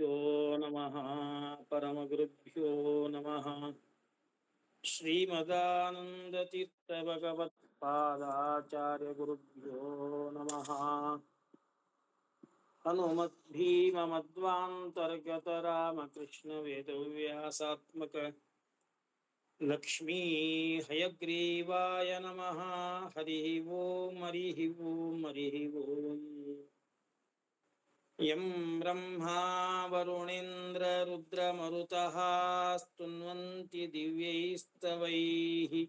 परमगुरुभ्यो नमः। परमगुरुभ्यो नमः। श्रीमदानन्दतीर्थभगवत्पादाचार्यगुरुभ्यो नमः। हनुमद्भीममध्वान्तर्गतरामकृष्णवेदव्यासात्मक लक्ष्मी हयग्रीवाय नमः। हरिः ओं हरिः ओं हरिः ओं। यं ब्रह्मा वरुणेन्द्ररुद्रमरुतः स्तुन्वन्ति दिव्यैस्तवैः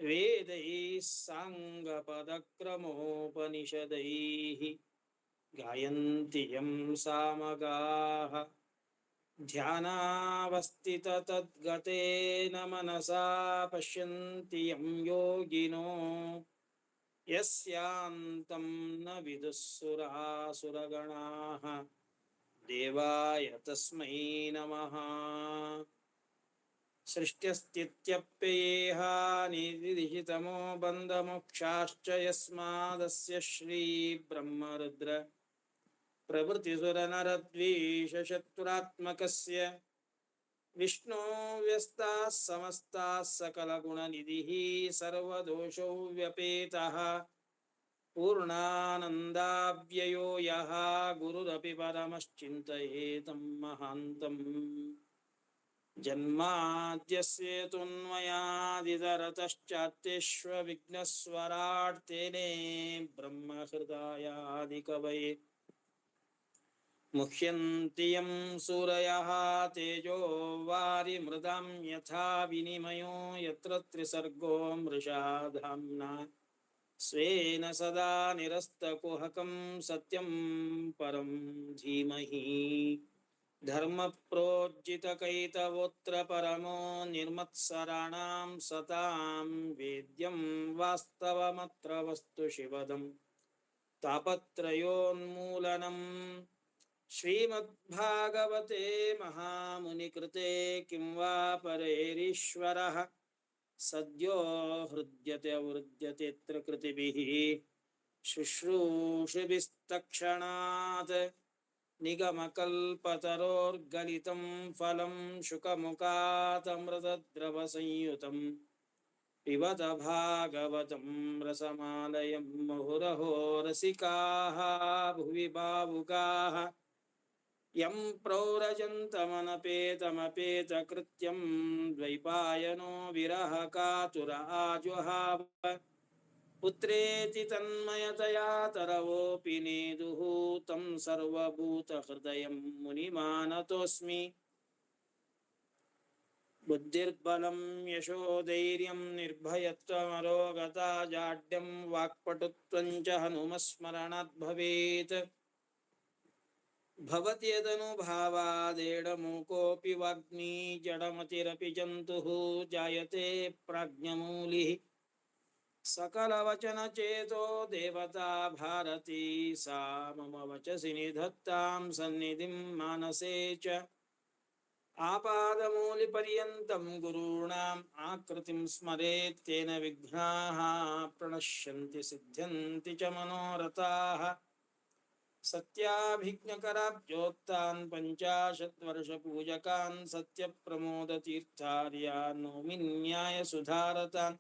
वेदैः साङ्गपदक्रमोपनिषदैः गायन्ति यं सामगाः ध्यानावस्थिततद्गतेन मनसा पश्यन्ति यं योगिनो यस्यान्तं न विदुःसुरासुरगणाः देवाय तस्मै नमः। सृष्ट्यस्थित्यप्ययेह निदिहितमो बन्धमोक्षाश्च यस्मादस्य श्रीब्रह्मरुद्र प्रभृतिसुरनरद्वीषशत्रुरात्मकस्य विष्णो व्यस्ताः समस्ताः सकलगुणनिधिः सर्वदोषौ व्यपेतः पूर्णानन्दाव्ययो यः गुरुरपि परमश्चिन्तयेतं महान्तम् जन्माद्यस्येतुन्मयादितरतश्चात्येष्वविघ्नस्वराट् तेने ब्रह्महृदायादिकवये मुह्यन्ति यं सूरयः तेजो वारिमृदां यथा विनिमयो यत्र त्रिसर्गो मृषा धाम्ना स्वेन सदा निरस्तकुहकं सत्यं परं धीमहि। धर्मप्रोज्झितकैतवोऽत्र परमो निर्मत्सराणां सतां वेद्यं वास्तवमत्र वस्तु शिवदं तापत्रयोन्मूलनम्। श्रीमद्भागवते महामुनिकृते किं वा परैरीश्वरः सद्यो हृद्यते कृतिभिः शुश्रूषिभिस्तक्षणात् निगमकल्पतरोर्गलितं फलं शुकमुखातमृतद्रवसंयुतं पिबत भागवतं रसमालयं मुहुरहो रसिकाः भुवि भावुकाः यं प्रौरजन्तमनपेतमपेतकृत्यं द्वैपायनो विरहकातुर आजुहाव पुत्रेति तन्मयतया तरवोऽपि नेदुः तं सर्वभूतहृदयं मुनिमानतोऽस्मि। बुद्धिर्बलं यशोधैर्यं निर्भयत्वमरोगता जाड्यं वाक्पटुत्वं च हनुमस्मरणात् भवेत्। भवत्यदनुभावादेडमूकोऽपि वाग्मी जडमतिरपि जन्तुः जायते प्राज्ञमूलिः सकलवचनचेतो देवता भारती सा मम वचसि निधत्तां सन्निधिं मानसे च। आपादमूलिपर्यन्तं गुरूणाम् आकृतिं स्मरेत् तेन विघ्नाः प्रणश्यन्ति सिद्ध्यन्ति च मनोरथाः। सत्याभिज्ञकराब्जोत्थान् पञ्चाशद्वर्षपूजकान् सत्यप्रमोदतीर्थार्यान् नौमि न्यायसुधारतान्।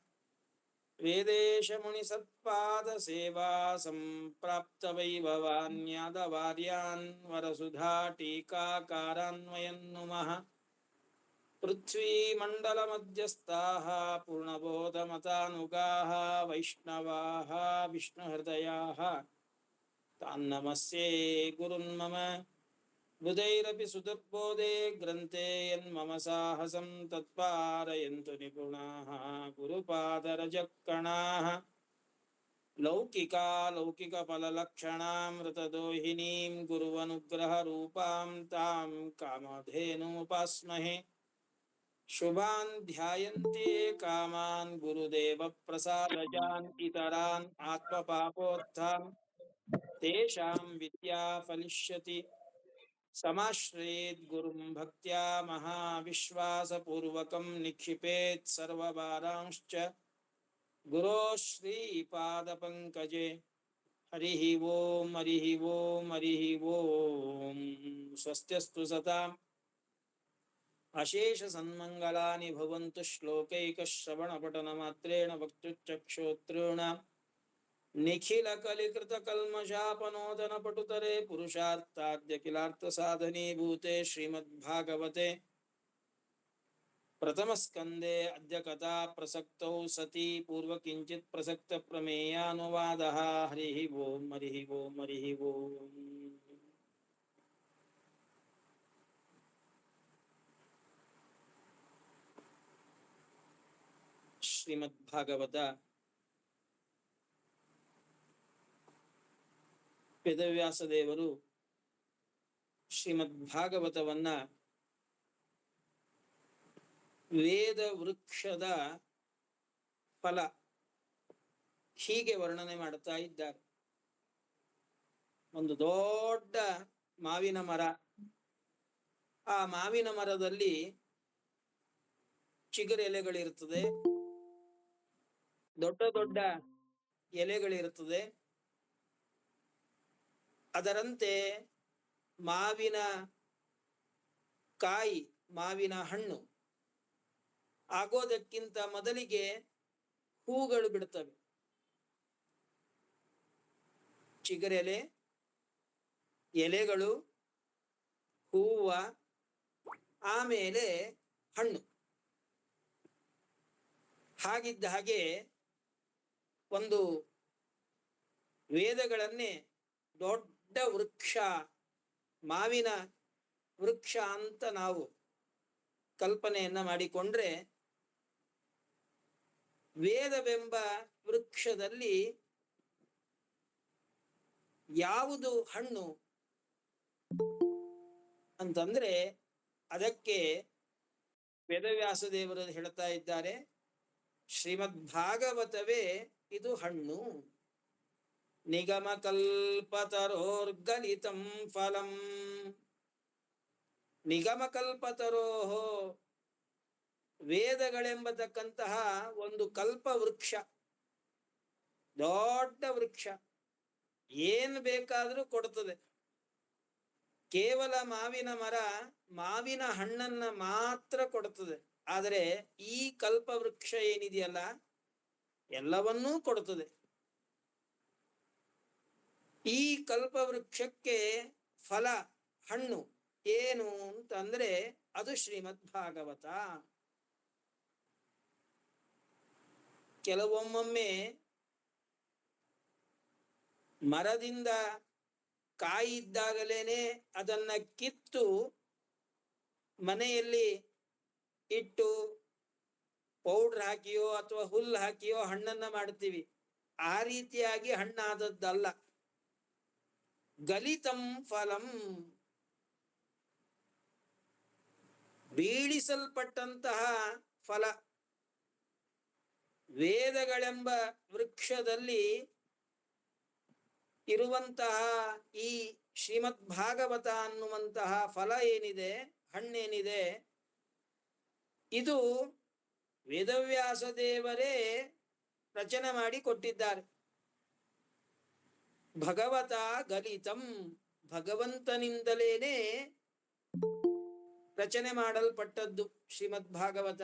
वेदेशमुनिसत्पादसेवा सम्प्राप्तवैभवान् यादवार्यान् वरसुधा टीकाकारान्वयं नुमः। पृथ्वीमण्डलमध्यस्थाः पूर्णबोधमतानुगाः वैष्णवाः विष्णुहृदयाः तान् नमस्ये गुरुन्मम। बुधैरपि सुदुर्बोधे ग्रन्थे यन्मम साहसं तत्पारयन्तु निपुणाः गुरुपादरजकणाः। लौकिकफललक्षणामृतदोहिनीं गुरुवनुग्रहरूपां तां कामधेनुमुपास्महे। शुभान् ध्यायन्ति कामान् गुरुदेवप्रसादजान् इतरान् आत्मपापोत्थान् तेषां विद्या फलिष्यति। समाश्रयेत् गुरुं भक्त्या महाविश्वासपूर्वकं निक्षिपेत् सर्वभारांश्च गुरोः श्रीपादपङ्कजे। हरिः ओं हरिः ओं हरिः ओं। ಸ್ವಸ್ತ್ಯಸ್ತು ಸತಾಂ ಅಶೇಷ ಸನ್ಮಂಗಲಾನಿ ಭವಂತು ಶ್ಲೋಕೈಕ ಶ್ರವಣ ಪಠನ ಮಾತ್ರೇಣ ವಕ್ತುಶ್ಚಕ್ಷೋತ್ರೂಣಾಂ ನಿಖಿಲ ಕಲಿಕೃತ ಕಲ್ಮಷಾಪನೋದನ ಪಟುತರೆ ಪುರುಷಾರ್ಥಾದ್ಯ ಕಿಲಾರ್ಥ ಸಾಧನೀಭೂತೆ ಶ್ರೀಮದ್ಭಾಗವತೆ ಪ್ರಥಮ ಸ್ಕಂದೇ ಅದ್ಯ ಕಥಾ ಪ್ರಸಕ್ತೌ ಸತಿ ಪೂರ್ವ ಕಿಂಚಿತ್ ಪ್ರಸಕ್ತ ಪ್ರಮೇಯಾನುವಾದಃ ಹರಿ ಓಂ ಹರಿ ಓಂ ಹರಿ ಓಂ. ಶ್ರೀಮದ್ಭಾಗವತ ವೇದವ್ಯಾಸ ದೇವರು ಶ್ರೀಮದ್ಭಾಗವತವನ್ನ ವೇದ ವೃಕ್ಷದ ಫಲ ಹೀಗೆ ವರ್ಣನೆ ಮಾಡ್ತಾ ಇದ್ದಾರೆ. ಒಂದು ದೊಡ್ಡ ಮಾವಿನ ಮರ, ಆ ಮಾವಿನ ಮರದಲ್ಲಿ ಚಿಗುರು ಎಲೆಗಳಿರ್ತದೆ, ದೊಡ್ಡ ದೊಡ್ಡ ಎಲೆಗಳಿರ್ತದೆ. ಅದರಂತೆ ಮಾವಿನ ಕಾಯಿ, ಮಾವಿನ ಹಣ್ಣು ಆಗೋದಕ್ಕಿಂತ ಮೊದಲಿಗೆ ಹೂಗಳು ಬಿಡ್ತವೆ. ಚಿಗುರೆಲೆ, ಎಲೆಗಳು, ಹೂವ, ಆಮೇಲೆ ಹಣ್ಣು. ಹಾಗಿದ್ದ ಹಾಗೆ ಒಂದು ವೇದಗಳನ್ನೇ ದೊಡ್ಡ ವೃಕ್ಷ, ಮಾವಿನ ವೃಕ್ಷ ಅಂತ ನಾವು ಕಲ್ಪನೆಯನ್ನ ಮಾಡಿಕೊಂಡ್ರೆ, ವೇದವೆಂಬ ವೃಕ್ಷದಲ್ಲಿ ಯಾವುದು ಹಣ್ಣು ಅಂತಂದ್ರೆ ಅದಕ್ಕೆ ವೇದವ್ಯಾಸ ದೇವರು ಹೇಳ್ತಾ ಇದ್ದಾರೆ, ಶ್ರೀಮದ್ಭಾಗವತವೇ ಇದು ಹಣ್ಣು. ನಿಗಮ ಕಲ್ಪತರೋರ್ಗಲಿತಂ ಫಲಂ. ನಿಗಮ ಕಲ್ಪತರೋಹೋ, ವೇದಗಳೆಂಬತಕ್ಕಂತಹ ಒಂದು ಕಲ್ಪ ವೃಕ್ಷ, ದೊಡ್ಡ ವೃಕ್ಷ, ಏನ್ ಬೇಕಾದ್ರೂ ಕೊಡ್ತದೆ. ಕೇವಲ ಮಾವಿನ ಮರ ಮಾವಿನ ಹಣ್ಣನ್ನ ಮಾತ್ರ ಕೊಡ್ತದೆ. ಆದರೆ ಈ ಕಲ್ಪ ವೃಕ್ಷ ಏನಿದೆಯಲ್ಲ ಎಲ್ಲವನ್ನೂ ಕೊಡುತ್ತದೆ. ಈ ಕಲ್ಪ ವೃಕ್ಷಕ್ಕೆ ಫಲ, ಹಣ್ಣು ಏನು ಅಂತಂದ್ರೆ ಅದು ಶ್ರೀಮದ್ಭಾಗವತ. ಕೆಲವೊಮ್ಮೊಮ್ಮೆ ಮರದಿಂದ ಕಾಯಿ ಇದ್ದಾಗಲೇನೆ ಅದನ್ನ ಕಿತ್ತು ಮನೆಯಲ್ಲಿ ಇಟ್ಟು ಪೌಡ್ರ್ ಹಾಕಿಯೋ ಅಥವಾ ಹುಲ್ಲು ಹಾಕಿಯೋ ಹಣ್ಣನ್ನ ಮಾಡ್ತೀವಿ. ಆ ರೀತಿಯಾಗಿ ಹಣ್ಣಾದದ್ದಲ್ಲ. ಗಲಿತಂ ಫಲಂ, ಬೀಳಿಸಲ್ಪಟ್ಟಂತಹ ಫಲ. ವೇದಗಳೆಂಬ ವೃಕ್ಷದಲ್ಲಿ ಇರುವಂತಹ ಈ ಶ್ರೀಮದ್ಭಾಗವತ ಅನ್ನುವಂತಹ ಫಲ ಏನಿದೆ, ಹಣ್ಣೇನಿದೆ, ಇದು ವೇದವ್ಯಾಸ ದೇವರೇ ರಚನೆ ಮಾಡಿ ಕೊಟ್ಟಿದ್ದಾರೆ. ಭಗವತ ಗಲಿತಂ, ಭಗವಂತನಿಂದಲೇನೆ ರಚನೆ ಮಾಡಲ್ಪಟ್ಟದ್ದು ಶ್ರೀಮದ್ಭಾಗವತ.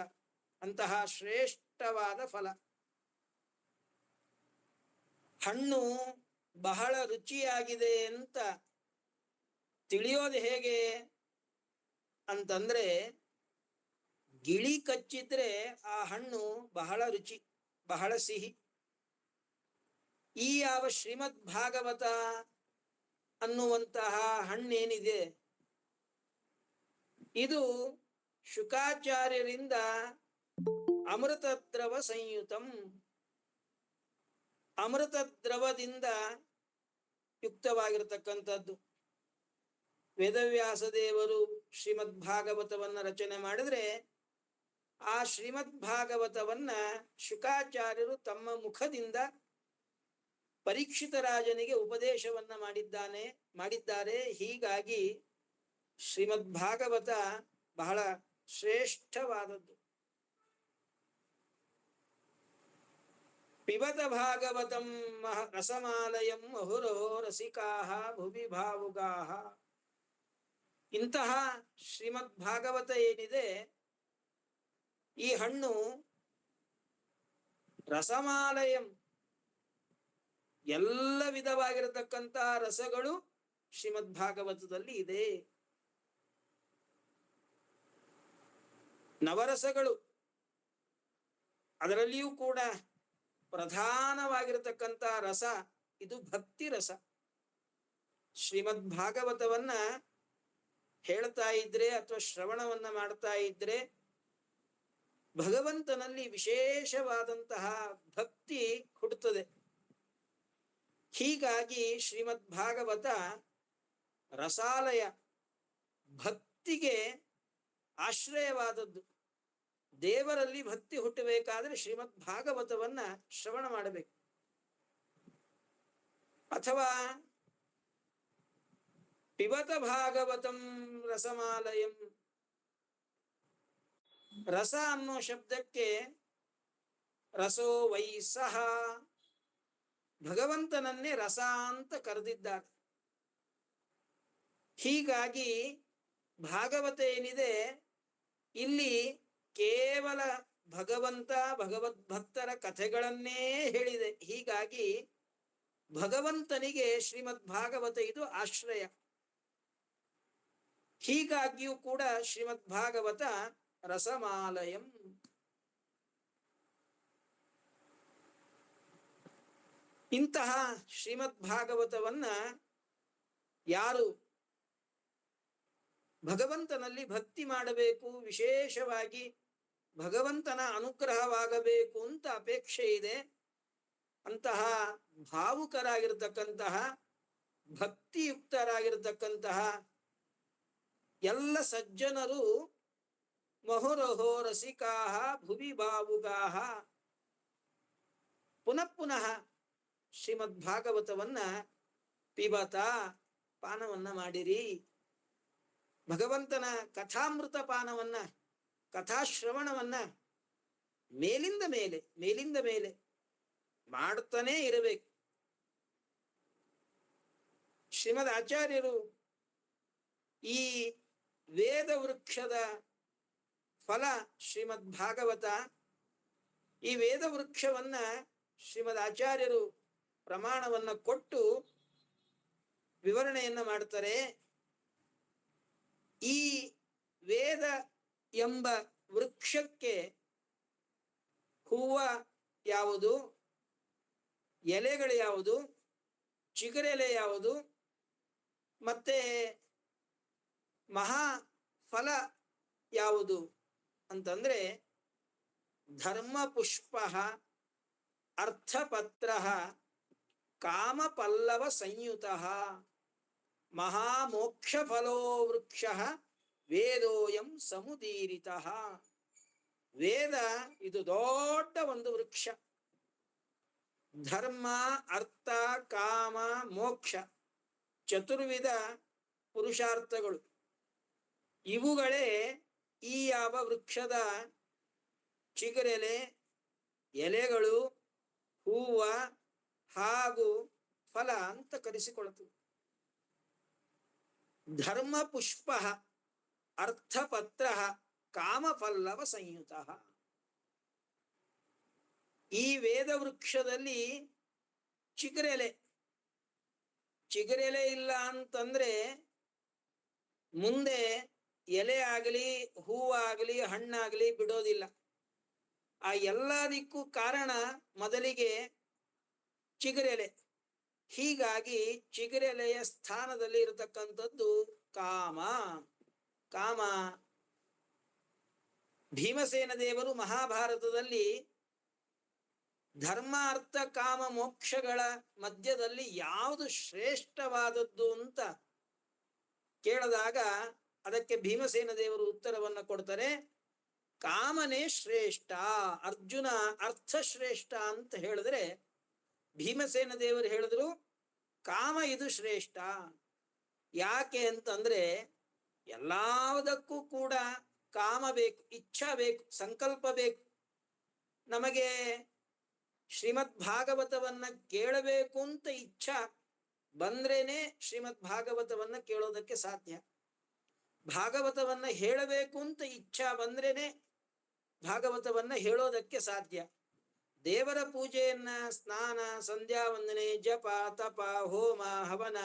ಅಂತಹ ಶ್ರೇಷ್ಠವಾದ ಫಲ. ಹಣ್ಣು ಬಹಳ ರುಚಿಯಾಗಿದೆ ಅಂತ ತಿಳಿಯೋದು ಹೇಗೆ ಅಂತಂದ್ರೆ, ಗಿಳಿ ಕಚ್ಚಿದ್ರೆ ಆ ಹಣ್ಣು ಬಹಳ ರುಚಿ, ಬಹಳ ಸಿಹಿ. ಈ ಯಾವ ಶ್ರೀಮದ್ಭಾಗವತ ಅನ್ನುವಂತಹ ಹಣ್ಣೇನಿದೆ, ಇದು ಶುಕಾಚಾರ್ಯರಿಂದ ಅಮೃತ ದ್ರವ ಸಂಯುತಂ, ಅಮೃತ ದ್ರವದಿಂದ ಯುಕ್ತವಾಗಿರತಕ್ಕಂಥದ್ದು. ವೇದವ್ಯಾಸ ದೇವರು ಶ್ರೀಮದ್ಭಾಗವತವನ್ನ ರಚನೆ ಮಾಡಿದ್ರೆ, ಆ ಶ್ರೀಮದ್ಭಾಗವತವನ್ನ ಶುಕಾಚಾರ್ಯರು ತಮ್ಮ ಮುಖದಿಂದ ಪರೀಕ್ಷಿತ ರಾಜನಿಗೆ ಉಪದೇಶವನ್ನ ಮಾಡಿದ್ದಾರೆ. ಹೀಗಾಗಿ ಶ್ರೀಮದ್ಭಾಗವತ ಬಹಳ ಶ್ರೇಷ್ಠವಾದದ್ದು. ಪಿಬತ ಭಾಗವತಂ ರಸಮಾಲಯಂ ಅಹುರೋ ರಸಿಕಾಃ ಭುವಿ ಭಾವುಗಾಃ. ಇಂತಹ ಶ್ರೀಮದ್ ಭಾಗವತ ಏನಿದೆ, ಈ ಹಣ್ಣು ರಸಮಾಲಯಂ, ಎಲ್ಲ ವಿಧವಾಗಿರತಕ್ಕಂತ ರಸಗಳು ಶ್ರೀಮದ್ ಭಾಗವತದಲ್ಲಿ ಇದೆ. ನವರಸಗಳು, ಅದರಲ್ಲಿಯೂ ಕೂಡ ಪ್ರಧಾನವಾಗಿರತಕ್ಕಂತ ರಸ ಇದು ಭಕ್ತಿ ರಸ. ಶ್ರೀಮದ್ ಭಾಗವತವನ್ನ ಹೇಳ್ತಾ ಇದ್ರೆ ಅಥವಾ ಶ್ರವಣವನ್ನ ಮಾಡ್ತಾ ಇದ್ರೆ ಭಗವಂತನಲ್ಲಿ ವಿಶೇಷವಾದಂತಹ ಭಕ್ತಿ ಹುಟ್ಟುತ್ತದೆ. ಹೀಗಾಗಿ ಶ್ರೀಮದ್ ಭಾಗವತ ರಸಾಲಯ, ಭಕ್ತಿಗೆ ಆಶ್ರಯವಾದದ್ದು. ದೇವರಲ್ಲಿ ಭಕ್ತಿ ಹುಟ್ಟಬೇಕಾದ್ರೆ ಶ್ರೀಮದ್ ಭಾಗವತವನ್ನ ಶ್ರವಣ ಮಾಡಬೇಕು. ಅಥವಾ ಪಿಬತ ಭಾಗವತಂ ರಸಮಾಲಯಂ, ರಸ ಅನ್ನೋ ಶಬ್ದಕ್ಕೆ ರಸೋ ವೈಸಹ, ಭಗವಂತನನ್ನೇ ರಸ ಅಂತ ಕರೆದಿದ್ದಾರೆ. ಹೀಗಾಗಿ ಭಾಗವತ ಏನಿದೆ ಇಲ್ಲಿ ಕೇವಲ ಭಗವಂತ ಭಗವದ್ಭಕ್ತರ ಕಥೆಗಳನ್ನೇ ಹೇಳಿದೆ. ಹೀಗಾಗಿ ಭಗವಂತನಿಗೆ ಶ್ರೀಮದ್ ಭಾಗವತ ಇದು ಆಶ್ರಯ. ಹೀಗಾಗಿಯೂ ಕೂಡ ಶ್ರೀಮದ್ ಭಾಗವತ ರಸಮಾಲಯಂ. ಇಂತಹ ಶ್ರೀಮದ್ ಭಾಗವತವನ್ನ ಯಾರು ಭಗವಂತನಲ್ಲಿ ಭಕ್ತಿ ಮಾಡಬೇಕು, ವಿಶೇಷವಾಗಿ ಭಗವಂತನ ಅನುಗ್ರಹವಾಗಬೇಕು ಅಂತ ಅಪೇಕ್ಷೆ ಇದೆ, ಅಂತಹ ಭಾವುಕರಾಗಿರ್ತಕ್ಕಂತಹ ಭಕ್ತಿಯುಕ್ತರಾಗಿರ್ತಕ್ಕಂತಹ ಎಲ್ಲ ಸಜ್ಜನರು ಮಹುರಹೋ ರಸಿಕಾಹ ಭುವಿ ಭಾವುಗಾಹ ಪುನಃ ಪುನಃ ಶ್ರೀಮದ್ ಭಾಗವತವನ್ನ ಪಿಬತ, ಪಾನವನ್ನ ಮಾಡಿರಿ. ಭಗವಂತನ ಕಥಾಮೃತ ಪಾನವನ್ನ, ಕಥಾಶ್ರವಣವನ್ನ ಮೇಲಿಂದ ಮೇಲೆ ಮಾಡ್ತಾನೇ ಇರಬೇಕು. ಶ್ರೀಮದ್ ಆಚಾರ್ಯರು ಈ ವೇದ ವೃಕ್ಷದ ಫಲ ಶ್ರೀಮದ್ ಭಾಗವತ, ಈ ವೇದ ವೃಕ್ಷವನ್ನ ಶ್ರೀಮದ್ ಆಚಾರ್ಯರು ಪ್ರಮಾಣವನ್ನ ಕೊಟ್ಟು ವಿವರಣೆಯನ್ನ ಮಾಡ್ತಾರೆ. ಈ ವೇದ ಎಂಬ ವೃಕ್ಷಕ್ಕೆ ಹೂವ ಯಾವುದು, ಎಲೆಗಳು ಯಾವುದು, ಚಿಗುರೆಲೆ ಯಾವುದು, ಮತ್ತೆ ಮಹಾ ಫಲ ಯಾವುದು ಅಂತಂದ್ರೆ ಧರ್ಮ ಪುಷ್ಪ, ಅರ್ಥಪತ್ರ, ಕಾಮಪಲ್ಲವ ಸಂಯುತ, ಮಹಾಮೋಕ್ಷ ಫಲೋ ವೃಕ್ಷ ವೇದೋಯಂ ಸಮುದೀರಿತ. ವೇದ ಇದು ದೊಡ್ಡ ಒಂದು ವೃಕ್ಷ. ಧರ್ಮ, ಅರ್ಥ, ಕಾಮ, ಮೋಕ್ಷ ಚತುರ್ವಿಧ ಪುರುಷಾರ್ಥಗಳು, ಇವುಗಳೇ ಈ ಯಾವ ವೃಕ್ಷದ ಚಿಗುರೆಲೆ, ಎಲೆಗಳು, ಹೂವ ಹಾಗೂ ಫಲ ಅಂತ ಕರೆಸಿಕೊಳ್ಳುತ್ತದೆ. ಧರ್ಮ ಪುಷ್ಪ, ಅರ್ಥಪತ್ರ, ಕಾಮಪಲ್ಲವ ಸಂಯುತ. ಈ ವೇದ ವೃಕ್ಷದಲ್ಲಿ ಚಿಗುರೆಲೆ ಇಲ್ಲ ಅಂತಂದ್ರೆ ಮುಂದೆ ಎಲೆ ಆಗಲಿ, ಹೂವಾಗಲಿ, ಹಣ್ಣಾಗಲಿ ಬಿಡೋದಿಲ್ಲ. ಆ ಎಲ್ಲದಕ್ಕೂ ಕಾರಣ ಮೊದಲಿಗೆ ಚಿಗುರೆಲೆ. ಹೀಗಾಗಿ ಚಿಗುರೆಲೆಯ ಸ್ಥಾನದಲ್ಲಿ ಇರತಕ್ಕಂಥದ್ದು ಕಾಮ. ಭೀಮಸೇನ ದೇವರು ಮಹಾಭಾರತದಲ್ಲಿ ಧರ್ಮ, ಅರ್ಥ, ಕಾಮ, ಮೋಕ್ಷಗಳ ಮಧ್ಯದಲ್ಲಿ ಯಾವುದು ಶ್ರೇಷ್ಠವಾದದ್ದು ಅಂತ ಕೇಳಿದಾಗ ಅದಕ್ಕೆ ಭೀಮಸೇನ ದೇವರು ಉತ್ತರವನ್ನ ಕೊಡ್ತಾರೆ, ಕಾಮನೇ ಶ್ರೇಷ್ಠ. ಅರ್ಜುನ ಅರ್ಥ ಶ್ರೇಷ್ಠ ಅಂತ ಹೇಳಿದ್ರೆ ಭೀಮಸೇನ ದೇವರು ಹೇಳಿದ್ರು ಕಾಮ ಇದು ಶ್ರೇಷ್ಠ. ಯಾಕೆ ಅಂತಂದ್ರೆ ಎಲ್ಲದಕ್ಕೂ ಕೂಡ ಕಾಮ ಬೇಕು, ಇಚ್ಛಾ ಬೇಕು, ಸಂಕಲ್ಪ ಬೇಕು. ನಮಗೆ ಶ್ರೀಮದ್ ಭಾಗವತವನ್ನ ಕೇಳಬೇಕು ಅಂತ ಇಚ್ಛಾ ಬಂದ್ರೇನೆ ಶ್ರೀಮದ್ ಭಾಗವತವನ್ನ ಕೇಳೋದಕ್ಕೆ ಸಾಧ್ಯ. ಭಾಗವತವನ್ನ ಹೇಳಬೇಕು ಅಂತ ಇಚ್ಛಾ ಬಂದ್ರೇನೆ ಭಾಗವತವನ್ನ ಹೇಳೋದಕ್ಕೆ ಸಾಧ್ಯ. ದೇವರ ಪೂಜೆಯನ್ನ, ಸ್ನಾನ, ಸಂಧ್ಯಾ ವಂದನೆ, ಜಪ, ತಪ, ಹೋಮ, ಹವನ,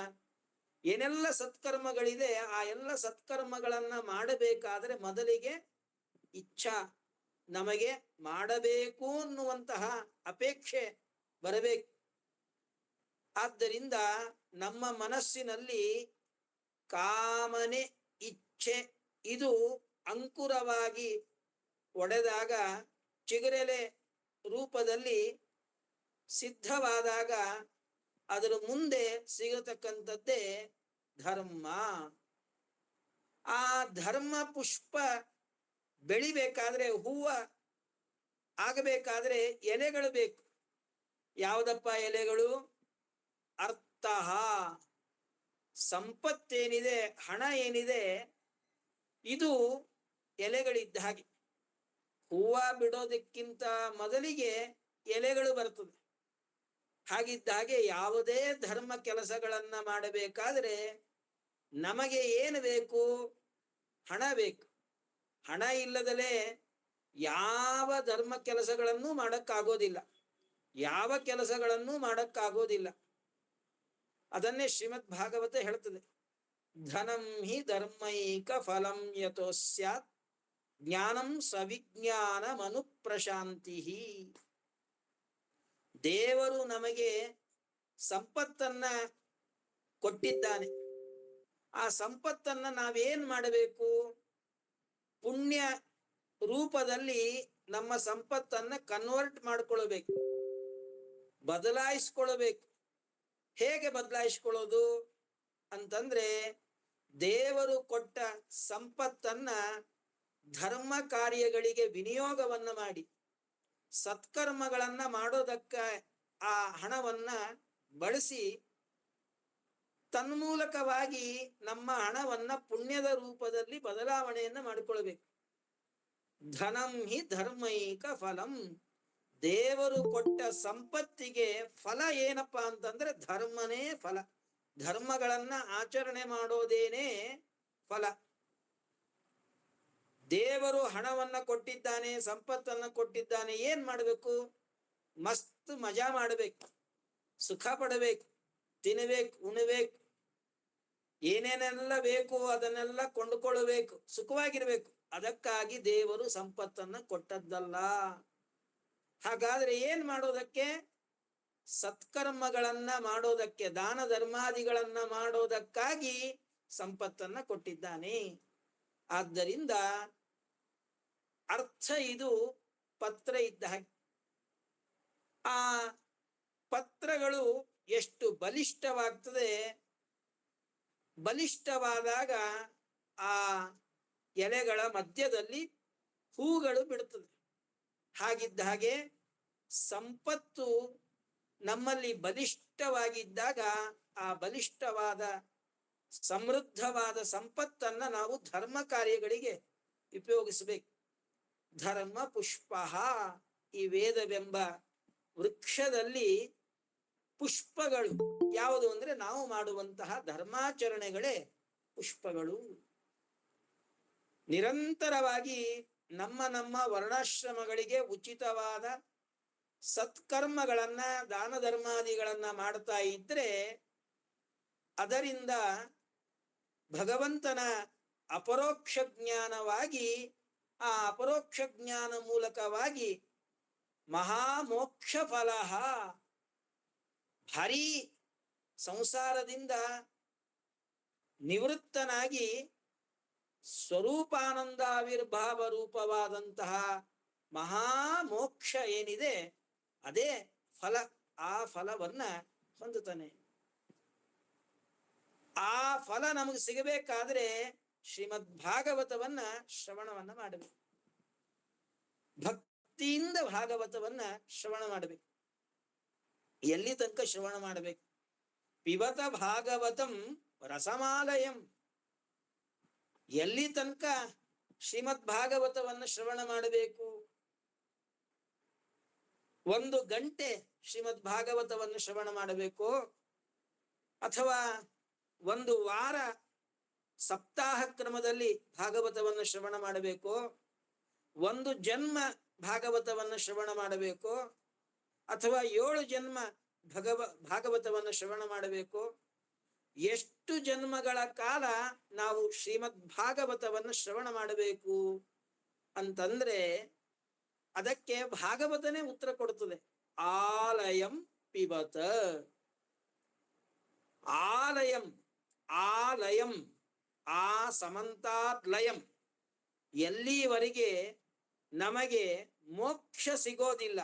ಏನೆಲ್ಲ ಸತ್ಕರ್ಮಗಳಿದೆ ಆ ಎಲ್ಲ ಸತ್ಕರ್ಮಗಳನ್ನ ಮಾಡಬೇಕಾದ್ರೆ ಮೊದಲಿಗೆ ಇಚ್ಛಾ, ನಮಗೆ ಮಾಡಬೇಕು ಅನ್ನುವಂತಹ ಅಪೇಕ್ಷೆ ಬರಬೇಕು. ಆದ್ದರಿಂದ ನಮ್ಮ ಮನಸ್ಸಿನಲ್ಲಿ ಕಾಮನೆ, ಇಚ್ಛೆ ಇದು ಅಂಕುರವಾಗಿ ಒಡೆದಾಗ, ಚಿಗುರೆಲೆ ರೂಪದಲ್ಲಿ ಸಿದ್ಧವಾದಾಗ ಅದರ ಮುಂದೆ ಸಿಗತಕ್ಕಂಥದ್ದೇ ಧರ್ಮ. ಆ ಧರ್ಮ ಪುಷ್ಪ ಬೆಳಿಬೇಕಾದ್ರೆ, ಹೂವ ಆಗಬೇಕಾದ್ರೆ ಎಲೆಗಳು ಬೇಕು. ಯಾವುದಪ್ಪ ಎಲೆಗಳು? ಅರ್ಥ, ಸಂಪತ್ತೇನಿದೆ, ಹಣ ಏನಿದೆ, ಇದು ಎಲೆಗಳಿದ್ದ ಹಾಗೆ. ಹೂವ ಬಿಡೋದಕ್ಕಿಂತ ಮೊದಲಿಗೆ ಎಲೆಗಳು ಬರ್ತದೆ. ಹಾಗಿದ್ದ ಹಾಗೆ ಯಾವುದೇ ಧರ್ಮ ಕೆಲಸಗಳನ್ನ ಮಾಡಬೇಕಾದ್ರೆ ನಮಗೆ ಏನು ಬೇಕು? ಹಣ ಬೇಕು. ಹಣ ಇಲ್ಲದಲೇ ಯಾವ ಧರ್ಮ ಕೆಲಸಗಳನ್ನು ಮಾಡಕ್ಕಾಗೋದಿಲ್ಲ, ಯಾವ ಕೆಲಸಗಳನ್ನು ಮಾಡಕ್ಕಾಗೋದಿಲ್ಲ. ಅದನ್ನೇ ಶ್ರೀಮದ್ ಭಾಗವತ ಹೇಳ್ತದೆ, ಧನಂ ಹಿ ಧರ್ಮೈಕ ಫಲಂ ಯತೋ ಸ್ಯಾತ್ ಜ್ಞಾನಂ ಸವಿಜ್ಞಾನ ಮನುಪ್ರಶಾಂತಿ. ದೇವರು ನಮಗೆ ಸಂಪತ್ತನ್ನ ಕೊಟ್ಟಿದ್ದಾನೆ. ಆ ಸಂಪತ್ತನ್ನ ನಾವೇನ್ ಮಾಡಬೇಕು? ಪುಣ್ಯ ರೂಪದಲ್ಲಿ ನಮ್ಮ ಸಂಪತ್ತನ್ನ ಕನ್ವರ್ಟ್ ಮಾಡ್ಕೊಳ್ಬೇಕು, ಬದಲಾಯಿಸ್ಕೊಳ್ಬೇಕು. ಹೇಗೆ ಬದಲಾಯಿಸ್ಕೊಳ್ಳೋದು ಅಂತಂದ್ರೆ, ದೇವರು ಕೊಟ್ಟ ಸಂಪತ್ತನ್ನ ಧರ್ಮ ಕಾರ್ಯಗಳಿಗೆ ವಿನಿಯೋಗವನ್ನ ಮಾಡಿ, ಸತ್ಕರ್ಮಗಳನ್ನ ಮಾಡೋದಕ್ಕ ಆ ಹಣವನ್ನ ಬಳಸಿ, ತನ್ಮೂಲಕವಾಗಿ ನಮ್ಮ ಹಣವನ್ನ ಪುಣ್ಯದ ರೂಪದಲ್ಲಿ ಬದಲಾವಣೆಯನ್ನ ಮಾಡಿಕೊಳ್ಬೇಕು. ಧನಂ ಹಿ ಧರ್ಮೈಕ ಫಲಂ. ದೇವರು ಕೊಟ್ಟ ಸಂಪತ್ತಿಗೆ ಫಲ ಏನಪ್ಪಾ ಅಂತಂದ್ರೆ ಧರ್ಮನೇ ಫಲ. ಧರ್ಮಗಳನ್ನ ಆಚರಣೆ ಮಾಡೋದೇನೇ ಫಲ. ದೇವರು ಹಣವನ್ನ ಕೊಟ್ಟಿದ್ದಾನೆ, ಸಂಪತ್ತನ್ನ ಕೊಟ್ಟಿದ್ದಾನೆ, ಏನ್ ಮಾಡ್ಬೇಕು? ಮಸ್ತ್ ಮಜಾ ಮಾಡ್ಬೇಕು, ಸುಖ ಪಡಬೇಕು, ತಿನ್ನಬೇಕು, ಉಣಬೇಕು, ಏನೇನೆಲ್ಲ ಬೇಕು ಅದನ್ನೆಲ್ಲ ಕೊಂಡುಕೊಳ್ಳಬೇಕು, ಸುಖವಾಗಿರ್ಬೇಕು. ಅದಕ್ಕಾಗಿ ದೇವರು ಸಂಪತ್ತನ್ನ ಕೊಟ್ಟದ್ದಲ್ಲ. ಹಾಗಾದ್ರೆ ಏನ್ ಮಾಡೋದಕ್ಕೆ? ಸತ್ಕರ್ಮಗಳನ್ನ ಮಾಡೋದಕ್ಕೆ, ದಾನ ಧರ್ಮಾದಿಗಳನ್ನ ಮಾಡೋದಕ್ಕಾಗಿ ಸಂಪತ್ತನ್ನ ಕೊಟ್ಟಿದ್ದಾನೆ. ಆದ್ದರಿಂದ ಅರ್ಥ ಇದು ಪತ್ರ ಇದ್ದ ಹಾಗೆ. ಆ ಪತ್ರಗಳು ಎಷ್ಟು ಬಲಿಷ್ಠವಾಗ್ತದೆ, ಬಲಿಷ್ಠವಾದಾಗ ಆ ಎಲೆಗಳ ಮಧ್ಯದಲ್ಲಿ ಹೂಗಳು ಬಿಡುತ್ತದೆ. ಹಾಗಿದ್ದ ಹಾಗೆ ಸಂಪತ್ತು ನಮ್ಮಲ್ಲಿ ಬಲಿಷ್ಠವಾಗಿದ್ದಾಗ ಆ ಬಲಿಷ್ಠವಾದ ಸಮೃದ್ಧವಾದ ಸಂಪತ್ತನ್ನ ನಾವು ಧರ್ಮ ಕಾರ್ಯಗಳಿಗೆ ಉಪಯೋಗಿಸಬೇಕು. ಧರ್ಮ ಪುಷ್ಪ. ಈ ವೇದವೆಂಬ ವೃಕ್ಷದಲ್ಲಿ ಪುಷ್ಪಗಳು ಯಾವುದು ಅಂದ್ರೆ ನಾವು ಮಾಡುವಂತಹ ಧರ್ಮಾಚರಣೆಗಳೇ ಪುಷ್ಪಗಳು. ನಿರಂತರವಾಗಿ ನಮ್ಮ ನಮ್ಮ ವರ್ಣಾಶ್ರಮಗಳಿಗೆ ಉಚಿತವಾದ ಸತ್ಕರ್ಮಗಳನ್ನ, ದಾನ ಧರ್ಮಾದಿಗಳನ್ನ ಮಾಡ್ತಾ ಇದ್ರೆ ಅದರಿಂದ ಭಗವಂತನ ಅಪರೋಕ್ಷ ಜ್ಞಾನವಾಗಿ, ಆ ಅಪರೋಕ್ಷ ಜ್ಞಾನ ಮೂಲಕವಾಗಿ ಮಹಾಮೋಕ್ಷ ಫಲ, ಭಾರೀ ಸಂಸಾರದಿಂದ ನಿವೃತ್ತನಾಗಿ ಸ್ವರೂಪಾನಂದಾವಿರ್ಭಾವ ರೂಪವಾದಂತಹ ಮಹಾಮೋಕ್ಷ ಏನಿದೆ ಅದೇ ಫಲ. ಆ ಫಲವನ್ನ ಹೊಂದುತ್ತಾನೆ. ಆ ಫಲ ನಮಗೆ ಸಿಗಬೇಕಾದ್ರೆ ಶ್ರೀಮದ್ ಭಾಗವತವನ್ನ ಶ್ರವಣವನ್ನ ಮಾಡಬೇಕು. ಭಕ್ತಿಯಿಂದ ಭಾಗವತವನ್ನ ಶ್ರವಣ ಮಾಡಬೇಕು. ಎಲ್ಲಿ ತನಕ ಶ್ರವಣ ಮಾಡಬೇಕು? ಪಿಬತ ಭಾಗವತಂ ರಸಮಾಲಯಂ. ಎಲ್ಲಿ ತನಕ ಶ್ರೀಮದ್ ಭಾಗವತವನ್ನ ಶ್ರವಣ ಮಾಡಬೇಕು? 1 ಗಂಟೆ ಶ್ರೀಮದ್ ಭಾಗವತವನ್ನು ಶ್ರವಣ ಮಾಡಬೇಕು, ಅಥವಾ 1 ವಾರ ಸಪ್ತಾಹ ಕ್ರಮದಲ್ಲಿ ಭಾಗವತವನ್ನು ಶ್ರವಣ ಮಾಡಬೇಕು, ಒಂದು ಜನ್ಮ ಭಾಗವತವನ್ನು ಶ್ರವಣ ಮಾಡಬೇಕು, ಅಥವಾ 7 ಜನ್ಮ ಭಾಗವತವನ್ನು ಶ್ರವಣ ಮಾಡಬೇಕು. ಎಷ್ಟು ಜನ್ಮಗಳ ಕಾಲ ನಾವು ಶ್ರೀಮದ್ ಭಾಗವತವನ್ನು ಶ್ರವಣ ಮಾಡಬೇಕು ಅಂತಂದ್ರೆ ಅದಕ್ಕೆ ಭಾಗವತನೇ ಉತ್ತರ ಕೊಡುತ್ತದೆ. ಆಲಯಂ ಪಿಬತ. ಆಲಯಂ, ಆಲಯಂ, ಆ ಸಮಂತಾತ್ ಲಯಂ, ಎಲ್ಲಿವರೆಗೆ ನಮಗೆ ಮೋಕ್ಷ ಸಿಗೋದಿಲ್ಲ,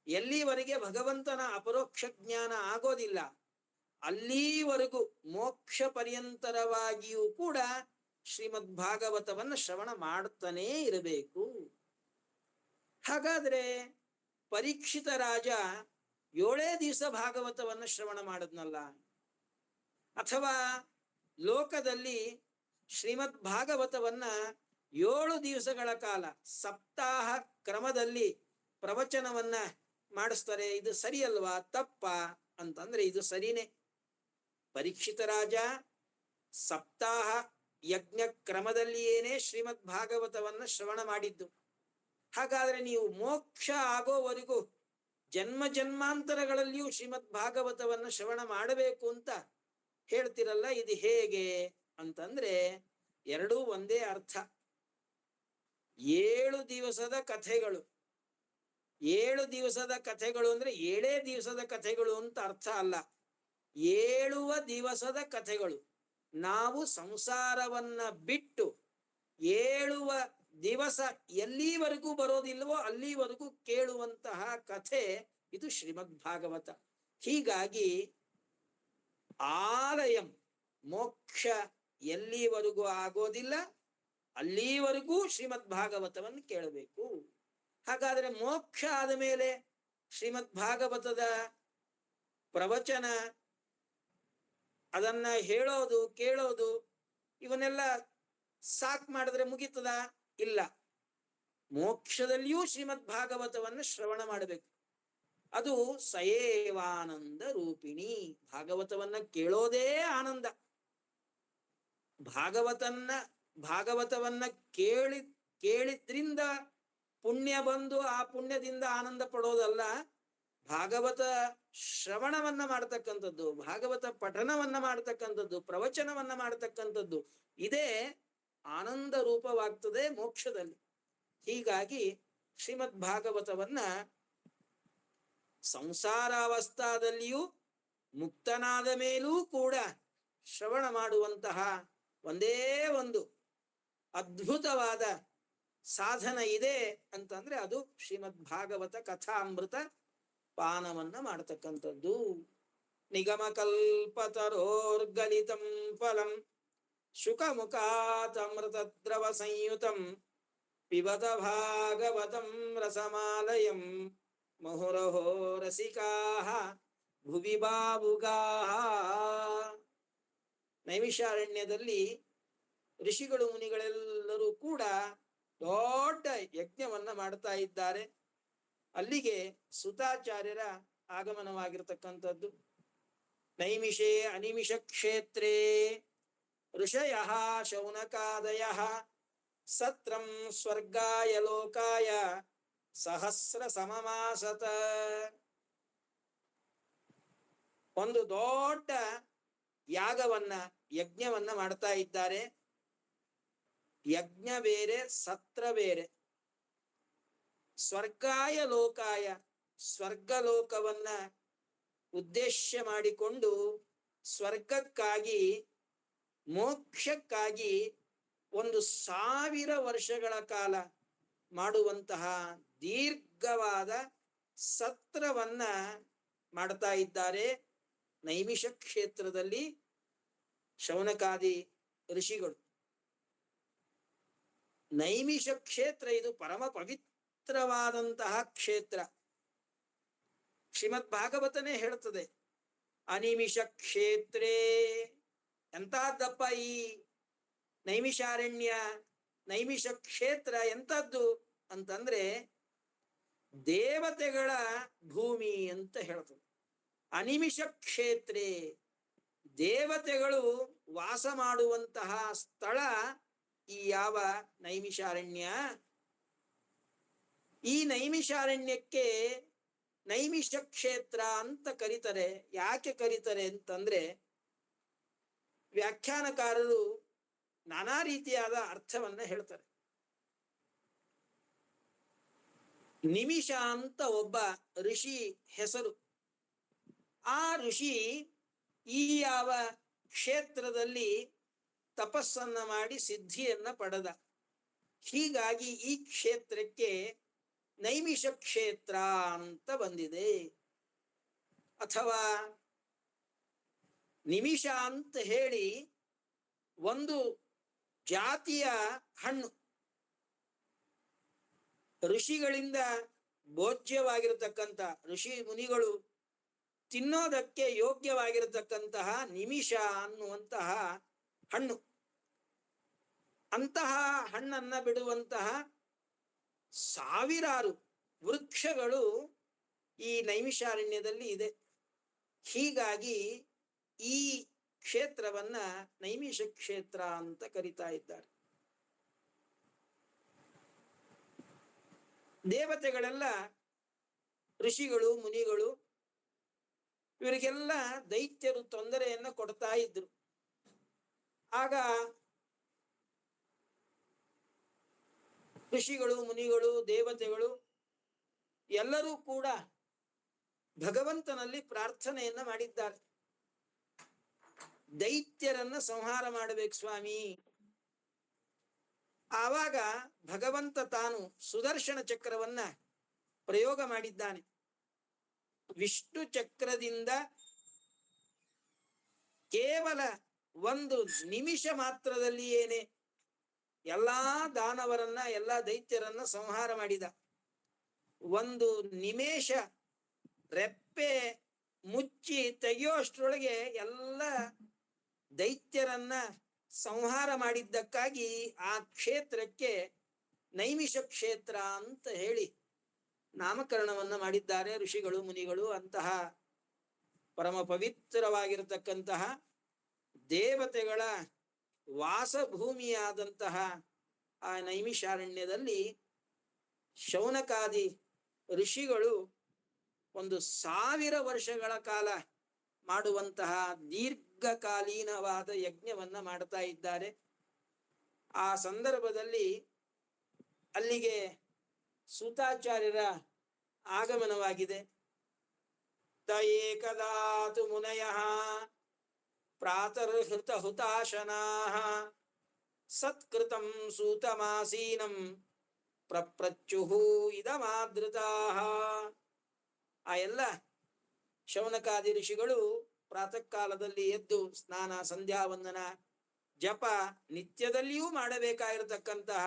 ಎಲ್ಲಿವರೆಗೆ ಭಗವಂತನ ಅಪರೋಕ್ಷ ಜ್ಞಾನ ಆಗೋದಿಲ್ಲ, ಅಲ್ಲಿವರೆಗೂ ಮೋಕ್ಷ ಪರ್ಯಂತರವಾಗಿಯೂ ಕೂಡ ಶ್ರೀಮದ್ ಭಾಗವತವನ್ನು ಶ್ರವಣ ಮಾಡುತ್ತಾನೇ ಇರಬೇಕು. ಹಾಗಾದ್ರೆ ಪರೀಕ್ಷಿತ ರಾಜ 7 ದಿವಸ ಭಾಗವತವನ್ನು ಶ್ರವಣ ಮಾಡಿದ್ನಲ್ಲ, ಅಥವಾ ಲೋಕದಲ್ಲಿ ಶ್ರೀಮದ್ ಭಾಗವತವನ್ನ 7 ದಿವಸಗಳ ಕಾಲ ಸಪ್ತಾಹ ಕ್ರಮದಲ್ಲಿ ಪ್ರವಚನವನ್ನ ಮಾಡಿಸ್ತಾರೆ, ಇದು ಸರಿಯಲ್ವಾ ತಪ್ಪ ಅಂತಂದ್ರೆ ಇದು ಸರಿನೇ. ಪರೀಕ್ಷಿತ ರಾಜ ಸಪ್ತಾಹ ಯಜ್ಞ ಕ್ರಮದಲ್ಲಿಯೇನೆ ಶ್ರೀಮದ್ ಭಾಗವತವನ್ನ ಶ್ರವಣ ಮಾಡಿದ್ದು. ಹಾಗಾದ್ರೆ ನೀವು ಮೋಕ್ಷ ಆಗೋವರೆಗೂ ಜನ್ಮ ಜನ್ಮಾಂತರಗಳಲ್ಲಿಯೂ ಶ್ರೀಮದ್ ಭಾಗವತವನ್ನು ಶ್ರವಣ ಮಾಡಬೇಕು ಅಂತ ಹೇಳ್ತಿರಲ್ಲ, ಇದು ಹೇಗೆ ಅಂತಂದ್ರೆ ಎರಡೂ ಒಂದೇ ಅರ್ಥ. 7 ದಿವಸದ ಕಥೆಗಳು, 7 ದಿವಸದ ಕಥೆಗಳು ಅಂದ್ರೆ 7 ದಿವಸದ ಕಥೆಗಳು ಅಂತ ಅರ್ಥ ಅಲ್ಲ. 7 ದಿವಸದ ಕಥೆಗಳು. ನಾವು ಸಂಸಾರವನ್ನ ಬಿಟ್ಟು 7 ದಿವಸ ಎಲ್ಲಿವರೆಗೂ ಬರೋದಿಲ್ವೋ ಅಲ್ಲಿವರೆಗೂ ಕೇಳುವಂತಹ ಕಥೆ ಇದು ಶ್ರೀಮದ್ ಭಾಗವತ. ಹೀಗಾಗಿ ಆಲಯಂ, ಮೋಕ್ಷ ಎಲ್ಲಿವರೆಗೂ ಆಗೋದಿಲ್ಲ ಅಲ್ಲಿವರೆಗೂ ಶ್ರೀಮದ್ ಭಾಗವತವನ್ನು ಕೇಳಬೇಕು. ಹಾಗಾದ್ರೆ ಮೋಕ್ಷ ಆದ ಮೇಲೆ ಶ್ರೀಮದ್ ಭಾಗವತದ ಪ್ರವಚನ, ಅದನ್ನ ಹೇಳೋದು ಕೇಳೋದು ಇವನ್ನೆಲ್ಲ ಸಾಕ್ ಮಾಡಿದ್ರೆ ಮುಗೀತದ? ಇಲ್ಲ. ಮೋಕ್ಷದಲ್ಲಿಯೂ ಶ್ರೀಮದ್ ಭಾಗವತವನ್ನು ಶ್ರವಣ ಮಾಡಬೇಕು. ಅದು ಸಯೇವಾನಂದ ರೂಪಿಣಿ. ಭಾಗವತವನ್ನ ಕೇಳೋದೇ ಆನಂದ. ಭಾಗವತವನ್ನ ಕೇಳಿದ್ರಿಂದ ಪುಣ್ಯ ಬಂದು ಆ ಪುಣ್ಯದಿಂದ ಆನಂದ ಪಡೋದಲ್ಲ, ಭಾಗವತ ಶ್ರವಣವನ್ನ ಮಾಡತಕ್ಕಂಥದ್ದು, ಭಾಗವತ ಪಠನವನ್ನ ಮಾಡತಕ್ಕಂಥದ್ದು, ಪ್ರವಚನವನ್ನ ಮಾಡತಕ್ಕಂಥದ್ದು, ಇದೇ ಆನಂದ ರೂಪವಾಗ್ತದೆ ಮೋಕ್ಷದಲ್ಲಿ. ಹೀಗಾಗಿ ಶ್ರೀಮದ್ ಭಾಗವತವನ್ನ ಸಂಸಾರಾವಸ್ಥಾದಲ್ಲಿಯೂ ಮುಕ್ತನಾದ ಮೇಲೂ ಕೂಡ ಶ್ರವಣ ಮಾಡುವಂತಹ ಒಂದೇ ಒಂದು ಅದ್ಭುತವಾದ ಸಾಧನ ಇದೆ ಅಂತಂದ್ರೆ ಅದು ಶ್ರೀಮದ್ ಭಾಗವತ ಕಥಾಮೃತ ಪಾನವನ್ನ ಮಾಡತಕ್ಕಂಥದ್ದು. ನಿಗಮ ಕಲ್ಪತರೋರ್ಗಲಿತಂ ಫಲಂ ಶುಕಮುಖಾತಮೃತ ದ್ರವ ಸಂಯುತಂ ಪಿಬತ ಭಾಗವತಂ ರಸಮಾಲಯಂ ಮುಹುರಹೋ ರಸಿಕಾಃ ಭುವಿ ಬಾವುಗಾಃ. ನೈಮಿಷಾರಣ್ಯದಲ್ಲಿ ಋಷಿಗಳು ಮುನಿಗಳೆಲ್ಲರೂ ಕೂಡ ದೊಡ್ಡ ಯಜ್ಞವನ್ನ ಮಾಡ್ತಾ ಇದ್ದಾರೆ. ಅಲ್ಲಿಗೆ ಸುತಾಚಾರ್ಯರ ಆಗಮನವಾಗಿರ್ತಕ್ಕಂಥದ್ದು. ನೈಮಿಷೇ ಅನಿಮಿಷ ಕ್ಷೇತ್ರೇ ಋಷಯಃ ಶೌನಕಾದಯಃ ಸತ್ರಂ ಸ್ವರ್ಗಾಯ ಲೋಕಾಯ ಸಹಸ್ರ ಸಮಮಾಸತ. ಒಂದು ದೊಡ್ಡ ಯಾಗವನ್ನ, ಯಜ್ಞವನ್ನ ಮಾಡ್ತಾ ಇದ್ದಾರೆ. ಯಜ್ಞ ಬೇರೆ, ಸತ್ರ ಬೇರೆ. ಸ್ವರ್ಗಾಯ ಲೋಕಾಯ, ಸ್ವರ್ಗಲೋಕವನ್ನ ಉದ್ದೇಶ ಮಾಡಿಕೊಂಡು ಸ್ವರ್ಗಕ್ಕಾಗಿ, ಮೋಕ್ಷಕ್ಕಾಗಿ 1000 ವರ್ಷಗಳ ಕಾಲ ಮಾಡುವಂತಹ ದೀರ್ಘವಾದ ಸತ್ರವನ್ನ ಮಾಡ್ತಾ ಇದ್ದಾರೆ ನೈಮಿಷ ಕ್ಷೇತ್ರದಲ್ಲಿ ಶೌನಕಾದಿ ಋಷಿಗಳು. ನೈಮಿಷ ಕ್ಷೇತ್ರ ಇದು ಪರಮ ಪವಿತ್ರವಾದಂತಹ ಕ್ಷೇತ್ರ. ಶ್ರೀಮದ್ ಭಾಗವತನೇ ಹೇಳ್ತದೆ, ಅನಿಮಿಷ ಕ್ಷೇತ್ರೇ. ಎಂತಹದ್ದಪ್ಪ ಈ ನೈಮಿಷಾರಣ್ಯ, ನೈಮಿಷ ಕ್ಷೇತ್ರ ಎಂತದ್ದು ಅಂತಂದ್ರೆ ದೇವತೆಗಳ ಭೂಮಿ ಅಂತ ಹೇಳ್ತದೆ. ಅನಿಮಿಷ ಕ್ಷೇತ್ರೇ, ದೇವತೆಗಳು ವಾಸ ಮಾಡುವಂತಹ ಸ್ಥಳ ಈ ಯಾವ ನೈಮಿಷಾರಣ್ಯ. ಈ ನೈಮಿಷಾರಣ್ಯಕ್ಕೆ ನೈಮಿಷ ಕ್ಷೇತ್ರ ಅಂತ ಕರೀತಾರೆ. ಯಾಕೆ ಕರೀತಾರೆ ಅಂತಂದ್ರೆ ವ್ಯಾಖ್ಯಾನಕಾರರು ನಾನಾ ರೀತಿಯಾದ ಅರ್ಥವನ್ನ ಹೇಳ್ತಾರೆ. ನಿಮಿಷ ಅಂತ ಒಬ್ಬ ಋಷಿ ಹೆಸರು. ಆ ಋಷಿ ಈ ಯಾವ ಕ್ಷೇತ್ರದಲ್ಲಿ ತಪಸ್ಸನ್ನ ಮಾಡಿ ಸಿದ್ಧಿಯನ್ನ ಪಡೆದ. ಹೀಗಾಗಿ ಈ ಕ್ಷೇತ್ರಕ್ಕೆ ನೈಮಿಷ ಕ್ಷೇತ್ರ ಅಂತ ಬಂದಿದೆ. ಅಥವಾ ನಿಮಿಷ ಅಂತ ಹೇಳಿ ಒಂದು ಜಾತಿಯ ಹಣ್ಣು, ಋಷಿಗಳಿಂದ ಭೋಜ್ಯವಾಗಿರತಕ್ಕಂಥ, ಋಷಿ ಮುನಿಗಳು ತಿನ್ನೋದಕ್ಕೆ ಯೋಗ್ಯವಾಗಿರತಕ್ಕಂತಹ ನಿಮಿಷ ಅನ್ನುವಂತಹ ಹಣ್ಣು. ಅಂತಹ ಹಣ್ಣನ್ನ ಬಿಡುವಂತಹ ಸಾವಿರಾರು ವೃಕ್ಷಗಳು ಈ ನೈಮಿಷಾರಣ್ಯದಲ್ಲಿ ಇದೆ. ಹೀಗಾಗಿ ಈ ಕ್ಷೇತ್ರವನ್ನ ನೈಮಿಷ ಕ್ಷೇತ್ರ ಅಂತ ಕರೀತಾ ಇದ್ದಾರೆ. ದೇವತೆಗಳೆಲ್ಲ, ಋಷಿಗಳು ಮುನಿಗಳು, ಇವರಿಗೆಲ್ಲ ದೈತ್ಯರು ತೊಂದರೆಯನ್ನ ಕೊಡ್ತಾ ಇದ್ರು. ಆಗ ಋಷಿಗಳು ಮುನಿಗಳು ದೇವತೆಗಳು ಎಲ್ಲರೂ ಕೂಡ ಭಗವಂತನಲ್ಲಿ ಪ್ರಾರ್ಥನೆಯನ್ನ ಮಾಡಿದ್ದಾರೆ. ದೈತ್ಯರನ್ನ ಸಂಹಾರ ಮಾಡಬೇಕು ಸ್ವಾಮಿ. ಆವಾಗ ಭಗವಂತ ತಾನು ಸುದರ್ಶನ ಚಕ್ರವನ್ನ ಪ್ರಯೋಗ ಮಾಡಿದ್ದಾನೆ. ವಿಷ್ಣು ಚಕ್ರದಿಂದ ಕೇವಲ ಒಂದು ನಿಮಿಷ ಮಾತ್ರದಲ್ಲಿಯೇನೆ ಎಲ್ಲಾ ದಾನವರನ್ನ, ಎಲ್ಲಾ ದೈತ್ಯರನ್ನ ಸಂಹಾರ ಮಾಡಿದ. ಒಂದು ನಿಮೇಷ ರೆಪ್ಪೆ ಮುಚ್ಚಿ ತೆಗೆಯುವಷ್ಟರೊಳಗೆ ಎಲ್ಲ ದೈತ್ಯರನ್ನ ಸಂಹಾರ ಮಾಡಿದ್ದಕ್ಕಾಗಿ ಆ ಕ್ಷೇತ್ರಕ್ಕೆ ನೈಮಿಷ ಕ್ಷೇತ್ರ ಅಂತ ಹೇಳಿ ನಾಮಕರಣವನ್ನ ಮಾಡಿದ್ದಾರೆ ಋಷಿಗಳು ಮುನಿಗಳು. ಅಂತಹ ಪರಮ ಪವಿತ್ರವಾಗಿರತಕ್ಕಂತಹ ದೇವತೆಗಳ ವಾಸಭೂಮಿಯಾದಂತಹ ಆ ನೈಮಿಷಾರಣ್ಯದಲ್ಲಿ ಶೌನಕಾದಿ ಋಷಿಗಳು 1000 ವರ್ಷಗಳ ಕಾಲ ಮಾಡುವಂತಹ ದೀರ್ಘಕಾಲೀನವಾದ ಯಜ್ಞವನ್ನ ಮಾಡ್ತಾ ಇದ್ದಾರೆ. ಆ ಸಂದರ್ಭದಲ್ಲಿ ಅಲ್ಲಿಗೆ ಸೂತಾಚಾರ್ಯರ ಆಗಮನವಾಗಿದೆ. ತ ಏಕದಾತು ಮುನಯಃ ಪ್ರಾತರ್ಹೃತ ಹುತಾಶನಾಃ ಸತ್ಕೃತಂ ಸೂತಮಾಸೀನಂ ಪ್ರಪ್ರಚ್ಯುಹು ಇದಮಾದೃತಾಃ. ಆ ಎಲ್ಲ ಶೌನಕಾದಿ ಋಷಿಗಳು ಪ್ರಾತಃ ಕಾಲದಲ್ಲಿ ಎದ್ದು ಸ್ನಾನ ಸಂಧ್ಯಾ ವಂದನ ಜಪ ನಿತ್ಯದಲ್ಲಿಯೂ ಮಾಡಬೇಕಾಗಿರತಕ್ಕಂತಹ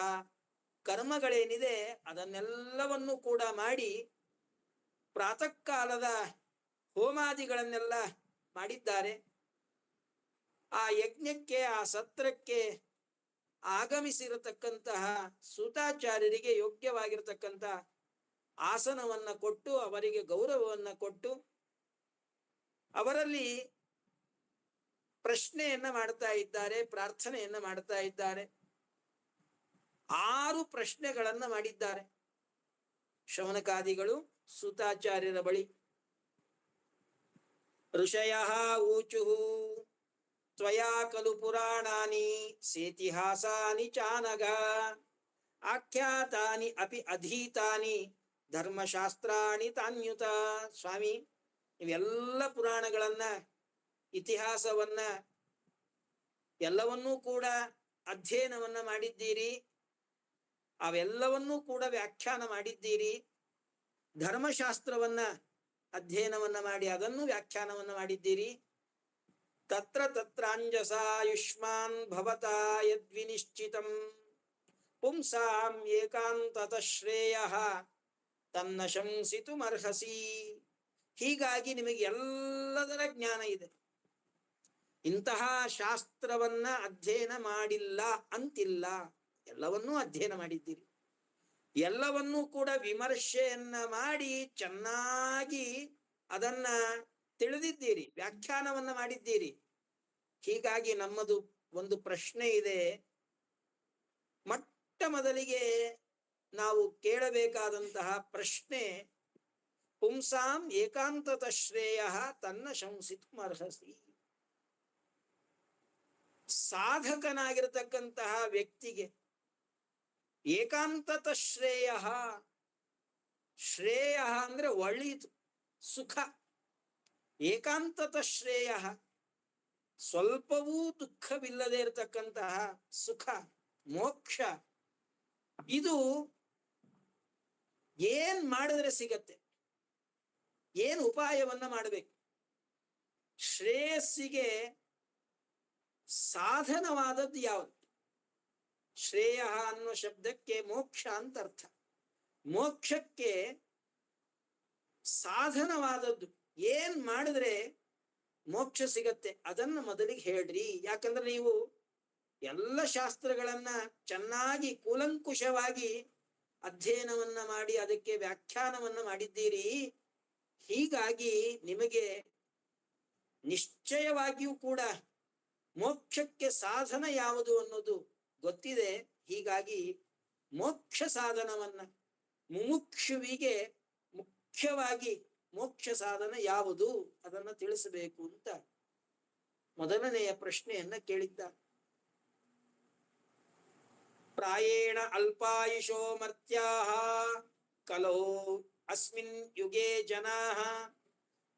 ಕರ್ಮಗಳೇನಿದೆ ಅದನ್ನೆಲ್ಲವನ್ನು ಕೂಡ ಮಾಡಿ ಪ್ರಾತಃ ಕಾಲದ ಹೋಮಾದಿಗಳನ್ನೆಲ್ಲ ಮಾಡಿದ್ದಾರೆ. ಆ ಯಜ್ಞಕ್ಕೆ, ಆ ಸತ್ರಕ್ಕೆ ಆಗಮಿಸಿರತಕ್ಕಂತಹ ಸೂತಾಚಾರ್ಯರಿಗೆ ಯೋಗ್ಯವಾಗಿರತಕ್ಕಂಥ ಆಸನವನ್ನ ಕೊಟ್ಟು, ಅವರಿಗೆ ಗೌರವವನ್ನ ಕೊಟ್ಟು, ಅವರಲ್ಲಿ ಪ್ರಶ್ನೆಯನ್ನ ಮಾಡ್ತಾ ಇದ್ದಾರೆ, ಪ್ರಾರ್ಥನೆಯನ್ನ ಮಾಡ್ತಾ ಇದ್ದಾರೆ. 6 ಪ್ರಶ್ನೆಗಳನ್ನ ಮಾಡಿದ್ದಾರೆ ಶೌನಕಾದಿಗಳು ಸೂತಾಚಾರ್ಯರ ಬಳಿ. ಋಷಯಃ ಊಚುಹು ತ್ವಯಾ ಖಲು ಪುರಾಣಾನಿ ಸೇತಿಹಾಸಾನಿ ಚಾನಘ ಆಖ್ಯಾತಾನಿ ಅಪಿ ಅಧೀತಾನಿ ಧರ್ಮಶಾಸ್ತ್ರಾಣಿ ತಾನ್ಯುತ. ಸ್ವಾಮಿ, ಇವೆಲ್ಲ ಪುರಾಣಗಳನ್ನ, ಇತಿಹಾಸವನ್ನ ಎಲ್ಲವನ್ನೂ ಕೂಡ ಅಧ್ಯಯನವನ್ನ ಮಾಡಿದ್ದೀರಿ, ಅವೆಲ್ಲವನ್ನೂ ಕೂಡ ವ್ಯಾಖ್ಯಾನ ಮಾಡಿದ್ದೀರಿ. ಧರ್ಮಶಾಸ್ತ್ರವನ್ನ ಅಧ್ಯಯನವನ್ನ ಮಾಡಿ ಅದನ್ನು ವ್ಯಾಖ್ಯಾನವನ್ನ ಮಾಡಿದ್ದೀರಿ. ತತ್ರ ತತ್ರಾಂಜಸಾಯುಷ್ಮಾನ್ ಭವತಾ ಯದ್ವಿನಿಶ್ಚಿತಂ ಪುಂಸಾಂ ಏಕಾಂತತಃ ಶ್ರೇಯಃ ತನ್ನ ಶಂಸಿತುಮರ್ಹಸಿ. ಹೀಗಾಗಿ ನಿಮಗೆ ಎಲ್ಲದರ ಜ್ಞಾನ ಇದೆ. ಇಂತಹ ಶಾಸ್ತ್ರವನ್ನ ಅಧ್ಯಯನ ಮಾಡಿಲ್ಲ ಅಂತಿಲ್ಲ, ಎಲ್ಲವನ್ನೂ ಅಧ್ಯಯನ ಮಾಡಿದ್ದೀರಿ. ಎಲ್ಲವನ್ನೂ ಕೂಡ ವಿಮರ್ಶೆಯನ್ನ ಮಾಡಿ ಚೆನ್ನಾಗಿ ಅದನ್ನ ತಿಳಿದಿದ್ದೀರಿ, ವ್ಯಾಖ್ಯಾನವನ್ನ ಮಾಡಿದ್ದೀರಿ. ಹೀಗಾಗಿ ನಮ್ಮದು ಒಂದು ಪ್ರಶ್ನೆ ಇದೆ. ಮೊಟ್ಟ ಮೊದಲಿಗೆ ನಾವು ಕೇಳಬೇಕಾದಂತಹ ಪ್ರಶ್ನೆ, ಪುಂಸಾಂ ಏಕಾಂತತ ಶ್ರೇಯ ತನ್ನ ಶಂಸಿತುಮರ್ಹಸಿ. ಸಾಧಕನಾಗಿರತಕ್ಕಂತಹ ವ್ಯಕ್ತಿಗೆ ಏಕಾಂತತ ಶ್ರೇಯ, ಶ್ರೇಯ ಅಂದ್ರೆ ಒಳ್ಳೆಯದು, ಸುಖ. ಏಕಾಂತತ ಶ್ರೇಯ, ಸ್ವಲ್ಪವೂ ದುಃಖವಿಲ್ಲದೆ ಇರತಕ್ಕಂತಹ ಸುಖ, ಮೋಕ್ಷ. ಇದು ಏನ್ ಮಾಡಿದ್ರೆ ಸಿಗತ್ತೆ? ಏನು ಉಪಾಯವನ್ನ ಮಾಡಬೇಕು? ಶ್ರೇಯಸ್ಸಿಗೆ ಸಾಧನವಾದದ್ದು ಯಾವುದು? ಶ್ರೇಯ ಅನ್ನೋ ಶಬ್ದಕ್ಕೆ ಮೋಕ್ಷ ಅಂತ ಅರ್ಥ. ಮೋಕ್ಷಕ್ಕೆ ಸಾಧನವಾದದ್ದು ಏನ್ ಮಾಡಿದ್ರೆ ಮೋಕ್ಷ ಸಿಗತ್ತೆ ಅದನ್ನು ಮೊದಲಿಗೆ ಹೇಳ್ರಿ. ಯಾಕಂದ್ರೆ ನೀವು ಎಲ್ಲ ಶಾಸ್ತ್ರಗಳನ್ನ ಚೆನ್ನಾಗಿ ಕೂಲಂಕುಷವಾಗಿ ಅಧ್ಯಯನವನ್ನ ಮಾಡಿ ಅದಕ್ಕೆ ವ್ಯಾಖ್ಯಾನವನ್ನ ಮಾಡಿದ್ದೀರಿ. ಹೀಗಾಗಿ ನಿಮಗೆ ನಿಶ್ಚಯವಾಗಿಯೂ ಕೂಡ ಮೋಕ್ಷಕ್ಕೆ ಸಾಧನ ಯಾವುದು ಅನ್ನೋದು ಗೊತ್ತಿದೆ. ಹೀಗಾಗಿ ಮೋಕ್ಷ ಸಾಧನವನ್ನ, ಮುಮುಕ್ಷುವಿಗೆ ಮುಖ್ಯವಾಗಿ ಮೋಕ್ಷ ಸಾಧನ ಯಾವುದು ಅದನ್ನ ತಿಳಿಸಬೇಕು ಅಂತ ಮೊದಲನೆಯ ಪ್ರಶ್ನೆಯನ್ನ ಕೇಳಿದ್ದ. ಪ್ರಾಯೇಣ ಅಲ್ಪಾಯುಷೋ ಮರ್ತ್ಯಾಃ ಕಲೋ ಅಸ್ಮಿನ್ ಯುಗೆ ಜನಾಃ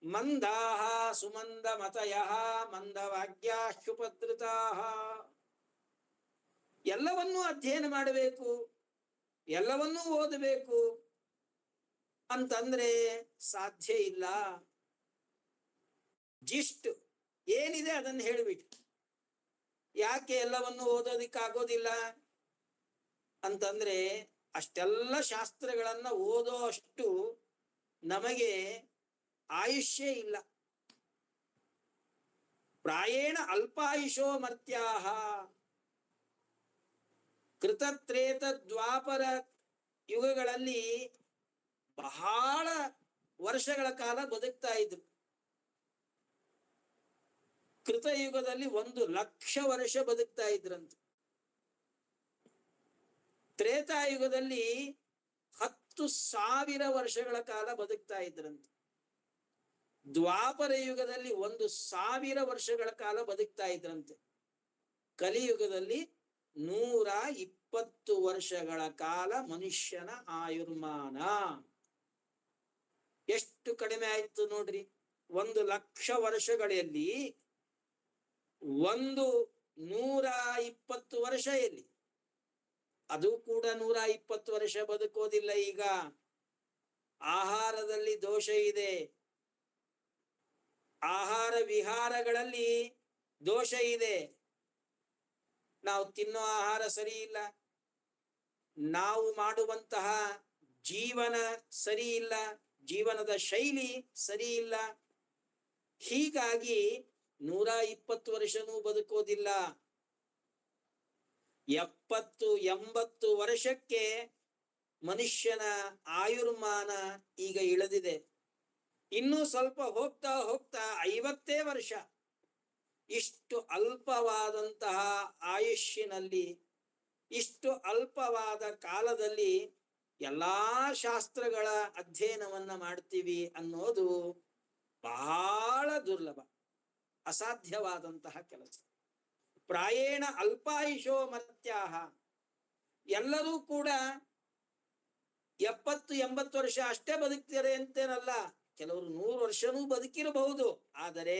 ಮಂದಾಃ ಸುಮಂದ ಮತಯಃ ಮಂದವಾಗ್ಯಾಶ್ಚುಪದ್ರುತಾಃ. ಎಲ್ಲವನ್ನೂ ಅಧ್ಯಯನ ಮಾಡಬೇಕು, ಎಲ್ಲವನ್ನೂ ಓದಬೇಕು ಅಂತಂದ್ರೆ ಸಾಧ್ಯ ಇಲ್ಲ. ಜಿಸ್ಟ್ ಏನಿದೆ ಅದನ್ನು ಹೇಳಿಬಿಟ್ಟು. ಯಾಕೆ ಎಲ್ಲವನ್ನು ಓದೋದಿಕ್ಕಾಗೋದಿಲ್ಲ ಅಂತಂದ್ರೆ, ಅಷ್ಟೆಲ್ಲ ಶಾಸ್ತ್ರಗಳನ್ನ ಓದೋ ಅಷ್ಟು ನಮಗೆ ಆಯುಷ್ಯ ಇಲ್ಲ. ಪ್ರಾಯೇಣ ಅಲ್ಪಾಯುಷೋ ಮರ್ತ್ಯಾಹ. ಕೃತತ್ರೇತ ದ್ವಾಪರ ಯುಗಗಳಲ್ಲಿ ಬಹಳ ವರ್ಷಗಳ ಕಾಲ ಬದುಕ್ತಾ ಇದ್ರು. ಕೃತಯುಗದಲ್ಲಿ 1,00,000 ವರ್ಷ ಬದುಕ್ತಾ ಇದ್ರಂತೆ. ತ್ರೇತಾಯುಗದಲ್ಲಿ 10,000 ವರ್ಷಗಳ ಕಾಲ ಬದುಕ್ತಾ ಇದ್ರಂತೆ. ದ್ವಾಪರ ಯುಗದಲ್ಲಿ 1,000 ವರ್ಷಗಳ ಕಾಲ ಬದುಕ್ತಾ ಇದ್ರಂತೆ. ಕಲಿಯುಗದಲ್ಲಿ 120 ವರ್ಷಗಳ ಕಾಲ ಮನುಷ್ಯನ ಆಯುರ್ಮಾನ. ಎಷ್ಟು ಕಡಿಮೆ ಆಯ್ತು ನೋಡ್ರಿ. 1,00,000 ವರ್ಷಗಳಲ್ಲಿ 120 ವರ್ಷ ಎಲ್ಲಿ? ಅದು ಕೂಡ 120 ವರ್ಷ ಬದುಕೋದಿಲ್ಲ. ಈಗ ಆಹಾರದಲ್ಲಿ ದೋಷ ಇದೆ, ಆಹಾರ ವಿಹಾರಗಳಲ್ಲಿ ದೋಷ ಇದೆ. ನಾವು ತಿನ್ನೋ ಆಹಾರ ಸರಿ ಇಲ್ಲ, ನಾವು ಮಾಡುವಂತಹ ಜೀವನ ಸರಿ ಇಲ್ಲ, ಜೀವನದ ಶೈಲಿ ಸರಿ ಇಲ್ಲ. ಹೀಗಾಗಿ 120 ವರ್ಷನೂ ಬದುಕೋದಿಲ್ಲ. 70-80 ವರ್ಷಕ್ಕೆ ಮನುಷ್ಯನ ಆಯುರ್ಮಾನ ಈಗ ಇಳಿದಿದೆ. ಇನ್ನೂ ಸ್ವಲ್ಪ ಹೋಗ್ತಾ ಹೋಗ್ತಾ 50 ವರ್ಷ. ಇಷ್ಟು ಅಲ್ಪವಾದಂತಹ ಆಯುಷ್ಯನಲ್ಲಿ, ಇಷ್ಟು ಅಲ್ಪವಾದ ಕಾಲದಲ್ಲಿ ಎಲ್ಲಾ ಶಾಸ್ತ್ರಗಳ ಅಧ್ಯಯನವನ್ನ ಮಾಡ್ತೀವಿ ಅನ್ನೋದು ಬಹಳ ದುರ್ಲಭ, ಅಸಾಧ್ಯವಾದಂತಹ ಕೆಲಸ. ಪ್ರಾಯೇಣ ಅಲ್ಪಾಯುಷೋ ಮರ್ತ್ಯಾಹ. ಎಲ್ಲರೂ ಕೂಡ 70-80 ವರ್ಷ ಅಷ್ಟೇ ಬದುಕ್ತಾರೆ ಅಂತೇನಲ್ಲ. ಕೆಲವರು 100 ವರ್ಷನೂ ಬದುಕಿರಬಹುದು. ಆದರೆ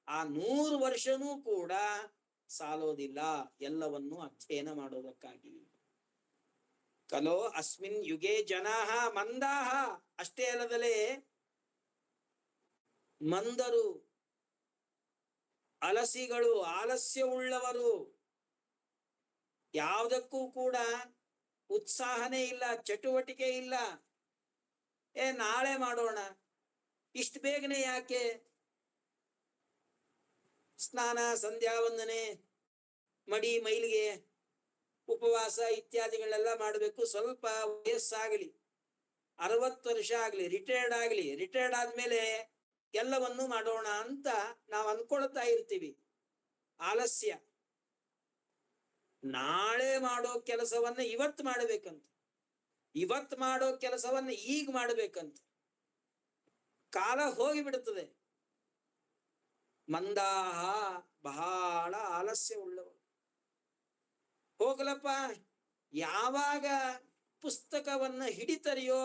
ಆ 100 ವರ್ಷನೂ ಕೂಡ ಸಾಲೋದಿಲ್ಲ ಎಲ್ಲವನ್ನೂ ಅಧ್ಯಯನ ಮಾಡೋದಕ್ಕಾಗಿ. ಕಲೋ ಅಸ್ಮಿನ್ ಯುಗೆ ಜನಾಃ ಮಂದಾಃ. ಅಷ್ಟೇ ಅಲ್ಲದಲೇ ಮಂದರು, ಅಲಸಿಗಳು, ಆಲಸ್ಯವುಳ್ಳವರು, ಯಾವುದಕ್ಕೂ ಕೂಡ ಉತ್ಸಾಹನೇ ಇಲ್ಲ, ಚಟುವಟಿಕೆ ಇಲ್ಲ. ನಾಳೆ ಮಾಡೋಣ, ಇಷ್ಟು ಬೇಗನೆ ಯಾಕೆ? ಸ್ನಾನ, ಸಂಧ್ಯಾ ವಂದನೆ, ಮಡಿ ಮೈಲಿಗೆ, ಉಪವಾಸ ಇತ್ಯಾದಿಗಳೆಲ್ಲ ಮಾಡಬೇಕು. ಸ್ವಲ್ಪ ವಯಸ್ಸಾಗಲಿ, 60 ವರ್ಷ ಆಗ್ಲಿ, ರಿಟೈರ್ಡ್ ಆದ್ಮೇಲೆ ಎಲ್ಲವನ್ನೂ ಮಾಡೋಣ ಅಂತ ನಾವು ಅನ್ಕೊಳ್ತಾ ಇರ್ತೀವಿ. ಆಲಸ್ಯ. ನಾಳೆ ಮಾಡೋ ಕೆಲಸವನ್ನ ಇವತ್ತು ಮಾಡಬೇಕಂತ, ಇವತ್ತು ಮಾಡೋ ಕೆಲಸವನ್ನ ಈಗ ಮಾಡಬೇಕಂತ. ಕಾಲ ಹೋಗಿಬಿಡುತ್ತದೆ. ಮಂದಾಹ ಬಹಳ ಆಲಸ್ಯ ಉಳ್ಳವರು. ಹೋಗಲಪ್ಪ, ಯಾವಾಗ ಪುಸ್ತಕವನ್ನ ಹಿಡಿತರಿಯೋ,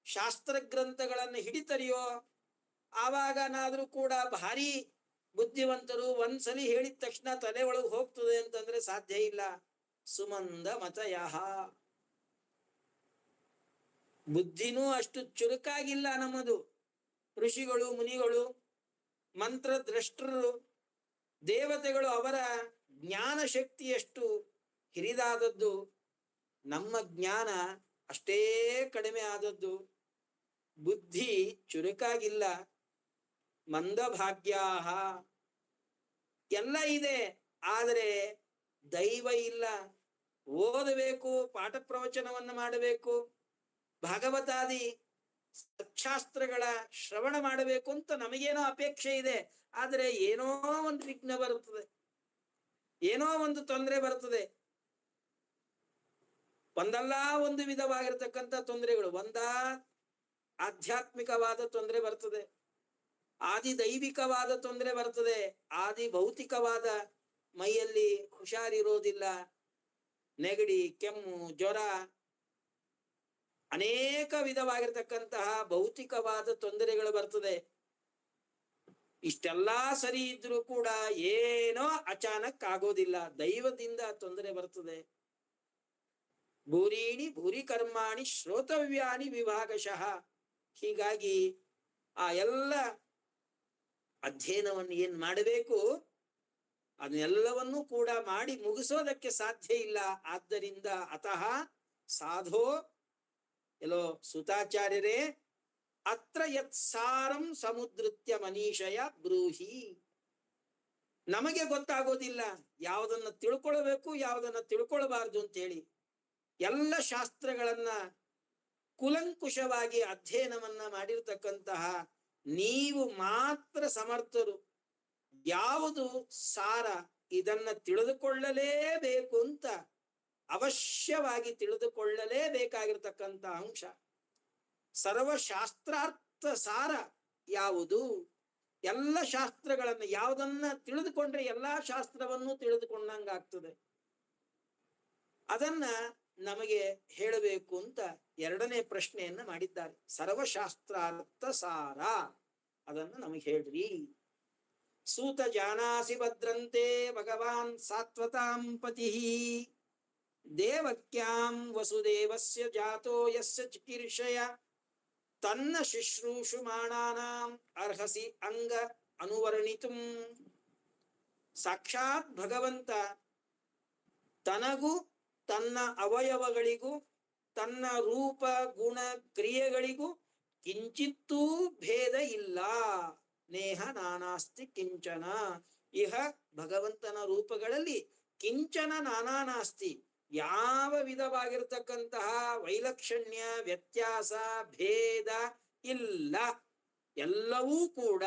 ಶಾಸ್ತ್ರ ಗ್ರಂಥಗಳನ್ನ ಹಿಡಿತರಿಯೋ, ಆವಾಗನಾದ್ರೂ ಕೂಡ ಭಾರಿ ಬುದ್ಧಿವಂತರು. ಒಂದ್ಸಲಿ ಹೇಳಿದ ತಕ್ಷಣ ತಲೆ ಒಳಗೆ ಹೋಗ್ತದೆ ಅಂತಂದ್ರೆ ಸಾಧ್ಯ ಇಲ್ಲ. ಸುಮಂದ ಮತಯಃ, ಬುದ್ಧಿನೂ ಅಷ್ಟು ಚುರುಕಾಗಿಲ್ಲ ನಮ್ಮದು. ಋಷಿಗಳು, ಮುನಿಗಳು, ಮಂತ್ರದ್ರಷ್ಟರು, ದೇವತೆಗಳು, ಅವರ ಜ್ಞಾನ ಶಕ್ತಿಯಷ್ಟು ಹಿರಿದಾದದ್ದು. ನಮ್ಮ ಜ್ಞಾನ ಅಷ್ಟೇ ಕಡಿಮೆ ಆದದ್ದು. ಬುದ್ಧಿ ಚುರುಕಾಗಿಲ್ಲ. ಮಂದಭಾಗ್ಯಾಹ, ಎಲ್ಲ ಇದೆ, ಆದರೆ ದೈವ ಇಲ್ಲ. ಓದಬೇಕು, ಪಾಠ ಪ್ರವಚನವನ್ನ ಮಾಡಬೇಕು, ಭಾಗವತಾದಿ ಸತ್ಶಾಸ್ತ್ರಗಳ ಶ್ರವಣ ಮಾಡಬೇಕು ಅಂತ ನಮಗೇನೋ ಅಪೇಕ್ಷೆ ಇದೆ. ಆದರೆ ಏನೋ ಒಂದು ವಿಘ್ನ ಬರುತ್ತದೆ, ಏನೋ ಒಂದು ತೊಂದರೆ ಬರುತ್ತದೆ. ಒಂದಲ್ಲ ಒಂದು ವಿಧವಾಗಿರತಕ್ಕಂಥ ತೊಂದರೆಗಳು. ಆಧ್ಯಾತ್ಮಿಕವಾದ ತೊಂದರೆ ಬರ್ತದೆ, ಆದಿ ದೈವಿಕವಾದ ತೊಂದರೆ ಬರ್ತದೆ, ಆದಿ ಭೌತಿಕವಾದ ಮೈಯಲ್ಲಿ ಹುಷಾರಿರೋದಿಲ್ಲ, ನೆಗಡಿ, ಕೆಮ್ಮು, ಜ್ವರ, ಅನೇಕ ವಿಧವಾಗಿರ್ತಕ್ಕಂತಹ ಭೌತಿಕವಾದ ತೊಂದರೆಗಳು ಬರ್ತದೆ. ಇಷ್ಟೆಲ್ಲಾ ಸರಿ ಇದ್ರೂ ಕೂಡ ಏನೋ ಅಚಾನಕ್ ಆಗೋದಿಲ್ಲ, ದೈವದಿಂದ ತೊಂದರೆ ಬರ್ತದೆ. ಭೂರೀಣಿ ಭೂರಿ ಕರ್ಮಾಣಿ ಶ್ರೋತವ್ಯಾನಿ ವಿಭಾಗಶಃ. ಹೀಗಾಗಿ ಆ ಎಲ್ಲ ಅಧ್ಯಯನವನ್ನು ಏನ್ ಮಾಡಬೇಕು ಅದನ್ನೆಲ್ಲವನ್ನೂ ಕೂಡ ಮಾಡಿ ಮುಗಿಸೋದಕ್ಕೆ ಸಾಧ್ಯ ಇಲ್ಲ. ಆದ್ದರಿಂದ ಅತಃ ಸಾಧೋ, ಎಲ್ಲೋ ಸುತಾಚಾರ್ಯರೇ, ಅತ್ರ ಯತ್ಸಾರಂ ಸಮುದ್ರತ್ಯ ಮನೀಷಯ ಬ್ರೂಹಿ. ನಮಗೆ ಗೊತ್ತಾಗೋದಿಲ್ಲ ಯಾವುದನ್ನ ತಿಳ್ಕೊಳ್ಬೇಕು, ಯಾವುದನ್ನ ತಿಳ್ಕೊಳ್ಬಾರ್ದು ಅಂತ ಹೇಳಿ. ಎಲ್ಲ ಶಾಸ್ತ್ರಗಳನ್ನ ಕುಲಂಕುಷವಾಗಿ ಅಧ್ಯಯನವನ್ನ ಮಾಡಿರ್ತಕ್ಕಂತಹ ನೀವು ಮಾತ್ರ ಸಮರ್ಥರು. ಯಾವುದು ಸಾರ, ಇದನ್ನ ತಿಳಿದುಕೊಳ್ಳಲೇಬೇಕು ಅಂತ ಅವಶ್ಯವಾಗಿ ತಿಳಿದುಕೊಳ್ಳಲೇಬೇಕಾಗಿರ್ತಕ್ಕಂಥ ಅಂಶ. ಸರ್ವಶಾಸ್ತ್ರಾರ್ಥ ಸಾರ ಯಾವುದು? ಎಲ್ಲ ಶಾಸ್ತ್ರಗಳನ್ನ ಯಾವುದನ್ನ ತಿಳಿದುಕೊಂಡ್ರೆ ಎಲ್ಲಾ ಶಾಸ್ತ್ರವನ್ನು ತಿಳಿದುಕೊಂಡಂಗಾಗ್ತದೆ. ಅದನ್ನ ನಮಗೆ ಹೇಳಬೇಕು ಅಂತ ಎರಡನೇ ಪ್ರಶ್ನೆಯನ್ನ ಮಾಡಿದ್ದಾರೆ. ಸರ್ವಶಾಸ್ತ್ರಾರ್ಥ ಸಾರ ಅದನ್ನ ನಮಗೆ ಹೇಳ್ರಿ. ಸೂತ ಜಾನಾಸಿ ಭದ್ರಂತೆ ಭಗವಾನ್ ಸಾತ್ವತಾಂ ಪತಿ ದೇವಕ್ಯಾಂ ವಸುದೇವಸ್ಯ ಜಾತೋ ಯಸ್ಯ ಚಿಕೀರ್ಷಯ ತನ್ನ ಶುಶ್ರೂಷುಮಾಣಾನಾಂ ಅರ್ಹಸಿ ಅಂಗ ಅನುವರ್ಣಿತುಂ. ಸಾಕ್ಷಾತ್ ಭಗವಂತ ತನಗೂ ತನ್ನ ಅವಯವಗಳಿಗೂ ತನ್ನ ರೂಪ ಗುಣ ಕ್ರಿಯೆಗಳಿಗೂ ಕಿಂಚಿತ್ತೂ ಭೇದ ಇಲ್ಲ. ನೇಹ ನಾನಾಸ್ತಿ ಕಿಂಚನ. ಇಹ ಭಗವಂತನ ರೂಪಗಳಲ್ಲಿ ಕಿಂಚನ ನಾನಾ ನಾಸ್ತಿ, ಯಾವ ವಿಧವಾಗಿರ್ತಕ್ಕಂತಹ ವೈಲಕ್ಷಣ್ಯ, ವ್ಯತ್ಯಾಸ, ಭೇದ ಇಲ್ಲ. ಎಲ್ಲವೂ ಕೂಡ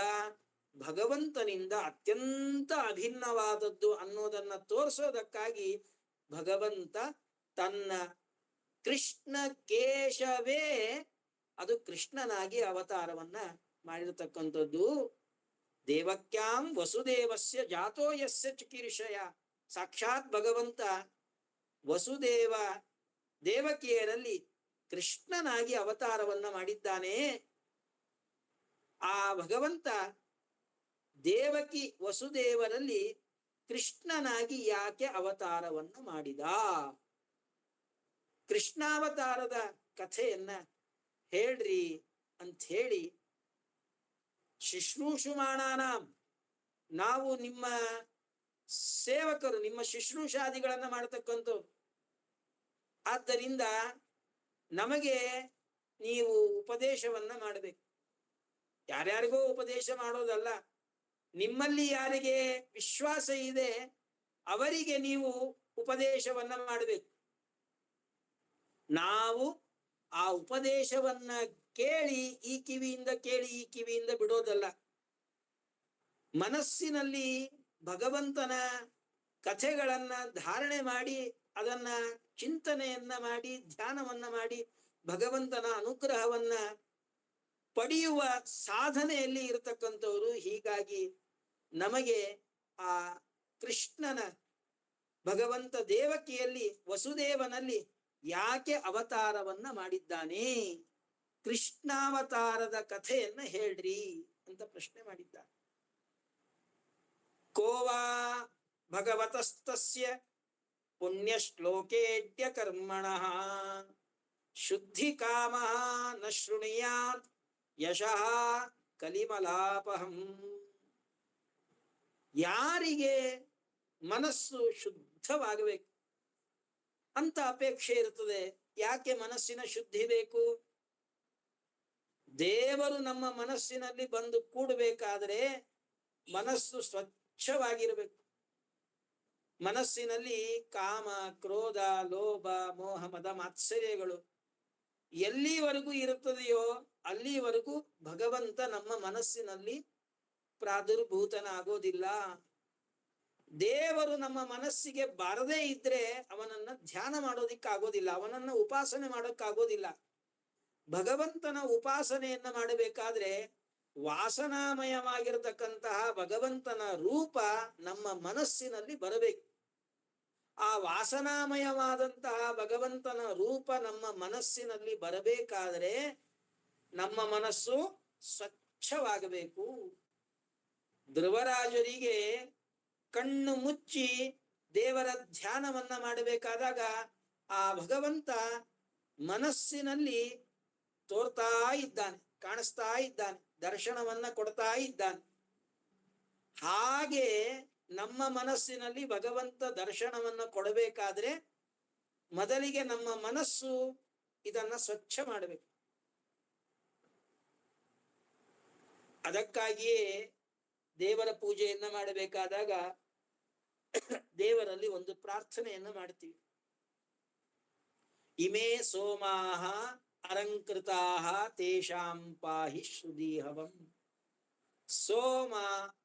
ಭಗವಂತನಿಂದ ಅತ್ಯಂತ ಅಭಿನ್ನವಾದದ್ದು ಅನ್ನೋದನ್ನ ತೋರಿಸೋದಕ್ಕಾಗಿ ಭಗವಂತ ತನ್ನ ಕೃಷ್ಣ ಕೇಶವೇ ಅದು ಕೃಷ್ಣನಾಗಿ ಅವತಾರವನ್ನ ಮಾಡಿರತಕ್ಕಂಥದ್ದು. ದೇವಕ್ಯಾಂ ವಸುದೇವಸ್ಯ ಜಾತೋ ಯಸ್ಯ ಚಿಕೀರ್ಷಯ. ಸಾಕ್ಷಾತ್ ಭಗವಂತ ವಸುದೇವ ದೇವಕಿಯರಲ್ಲಿ ಕೃಷ್ಣನಾಗಿ ಅವತಾರವನ್ನ ಮಾಡಿದ್ದಾನೆ. ಆ ಭಗವಂತ ದೇವಕಿ ವಸುದೇವರಲ್ಲಿ ಕೃಷ್ಣನಾಗಿ ಯಾಕೆ ಅವತಾರವನ್ನು ಮಾಡಿದ? ಕೃಷ್ಣಾವತಾರದ ಕಥೆಯನ್ನ ಹೇಳ್ರಿ ಅಂತ ಹೇಳಿ, ಶುಶ್ರೂಷುಮಾಣಾನಾಂ, ನಾವು ನಿಮ್ಮ ಸೇವಕರು, ನಿಮ್ಮ ಶುಶ್ರೂಷಾದಿಗಳನ್ನ ಮಾಡತಕ್ಕಂಥವ್ರು. ಆದ್ದರಿಂದ ನಮಗೆ ನೀವು ಉಪದೇಶವನ್ನ ಮಾಡಬೇಕು. ಯಾರ್ಯಾರಿಗೋ ಉಪದೇಶ ಮಾಡೋದಲ್ಲ, ನಿಮ್ಮಲ್ಲಿ ಯಾರಿಗೆ ವಿಶ್ವಾಸ ಇದೆ ಅವರಿಗೆ ನೀವು ಉಪದೇಶವನ್ನ ಮಾಡಬೇಕು. ನಾವು ಆ ಉಪದೇಶವನ್ನ ಕೇಳಿ ಈ ಕಿವಿಯಿಂದ ಕೇಳಿ ಈ ಕಿವಿಯಿಂದ ಬಿಡೋದಲ್ಲ. ಮನಸ್ಸಿನಲ್ಲಿ ಭಗವಂತನ ಕಥೆಗಳನ್ನ ಧಾರಣೆ ಮಾಡಿ ಅದನ್ನ ಚಿಂತನೆಯನ್ನ ಮಾಡಿ ಧ್ಯಾನವನ್ನ ಮಾಡಿ ಭಗವಂತನ ಅನುಗ್ರಹವನ್ನ ಪಡೆಯುವ ಸಾಧನೆಯಲ್ಲಿ ಇರತಕ್ಕಂಥವ್ರು. ಹೀಗಾಗಿ ನಮಗೆ ಆ ಕೃಷ್ಣನ ಭಗವಂತ ದೇವಕಿಯಲ್ಲಿ ವಸುದೇವನಲ್ಲಿ ಯಾಕೆ ಅವತಾರವನ್ನ ಮಾಡಿದ್ದಾನೆ, ಕೃಷ್ಣಾವತಾರದ ಕಥೆಯನ್ನ ಹೇಳ್ರಿ ಅಂತ ಪ್ರಶ್ನೆ ಮಾಡಿದ್ದಾರೆ. ಕೋವಾ ಭಗವತಸ್ತಸ್ಯ ಪುಣ್ಯ ಶ್ಲೋಕೇಡ್ಯ ಕರ್ಮಣಃ ಶುದ್ಧಿ ಕಾಮ ನ ಶೃಣುಯಾತ್ ಯಶಃ ಕಲಿಮಲಾಪಹಂ. ಯಾರಿಗೆ ಮನಸ್ಸು ಶುದ್ಧವಾಗಬೇಕು ಅಂತ ಅಪೇಕ್ಷೆ ಇರ್ತದೆ. ಯಾಕೆ ಮನಸ್ಸಿನ ಶುದ್ಧಿ ಬೇಕು? ದೇವರು ನಮ್ಮ ಮನಸ್ಸಿನಲ್ಲಿ ಬಂದು ಕೂಡಬೇಕಾದ್ರೆ ಮನಸ್ಸು ಸ್ವಚ್ಛವಾಗಿರಬೇಕು. ಮನಸ್ಸಿನಲ್ಲಿ ಕಾಮ, ಕ್ರೋಧ, ಲೋಭ, ಮೋಹ, ಮದ, ಮಾತ್ಸರ್ಯಗಳು ಎಲ್ಲಿವರೆಗೂ ಇರುತ್ತದೆಯೋ ಅಲ್ಲಿವರೆಗೂ ಭಗವಂತ ನಮ್ಮ ಮನಸ್ಸಿನಲ್ಲಿ ಪ್ರಾದುರ್ಭೂತನಾಗೋದಿಲ್ಲ. ದೇವರು ನಮ್ಮ ಮನಸ್ಸಿಗೆ ಬಾರದೇ ಇದ್ರೆ ಅವನನ್ನ ಧ್ಯಾನ ಮಾಡೋದಿಕ್ಕಾಗೋದಿಲ್ಲ, ಅವನನ್ನ ಉಪಾಸನೆ ಮಾಡೋಕ್ಕಾಗೋದಿಲ್ಲ. ಭಗವಂತನ ಉಪಾಸನೆಯನ್ನ ಮಾಡಬೇಕಾದ್ರೆ ವಾಸನಾಮಯವಾಗಿರತಕ್ಕಂತಹ ಭಗವಂತನ ರೂಪ ನಮ್ಮ ಮನಸ್ಸಿನಲ್ಲಿ ಬರಬೇಕು. ಆ ವಾಸನಾಮಯವಾದಂತಹ ಭಗವಂತನ ರೂಪ ನಮ್ಮ ಮನಸ್ಸಿನಲ್ಲಿ ಬರಬೇಕಾದ್ರೆ ನಮ್ಮ ಮನಸ್ಸು ಸ್ವಚ್ಛವಾಗಬೇಕು. ಧ್ರುವರಾಜರಿಗೆ ಕಣ್ಣು ಮುಚ್ಚಿ ದೇವರ ಧ್ಯಾನವನ್ನ ಮಾಡಬೇಕಾದಾಗ ಆ ಭಗವಂತ ಮನಸ್ಸಿನಲ್ಲಿ ತೋರ್ತಾ ಇದ್ದಾನೆ, ಕಾಣಿಸ್ತಾ ಇದ್ದಾನೆ, ದರ್ಶನವನ್ನ ಕೊಡ್ತಾ ಇದ್ದಾನೆ. ಹಾಗೆ ನಮ್ಮ ಮನಸ್ಸಿನಲ್ಲಿ ಭಗವಂತ ದರ್ಶನವನ್ನ ಕೊಡಬೇಕಾದ್ರೆ ಮೊದಲಿಗೆ ನಮ್ಮ ಮನಸ್ಸು ಇದನ್ನ ಸ್ವಚ್ಛ ಮಾಡಬೇಕು. ಅದಕ್ಕಾಗಿಯೇ ದೇವರ ಪೂಜೆಯನ್ನ ಮಾಡಬೇಕಾದಾಗ ದೇವರಲ್ಲಿ ಒಂದು ಪ್ರಾರ್ಥನೆಯನ್ನ ಮಾಡ್ತೀವಿ. ಇಮೇ ಸೋಮಾಹ ಅಲಂಕೃತಾಹ ತೇಷಾಂ ಪಾಹಿ ಶ್ರುದೀಹವಂ. ಸೋಮ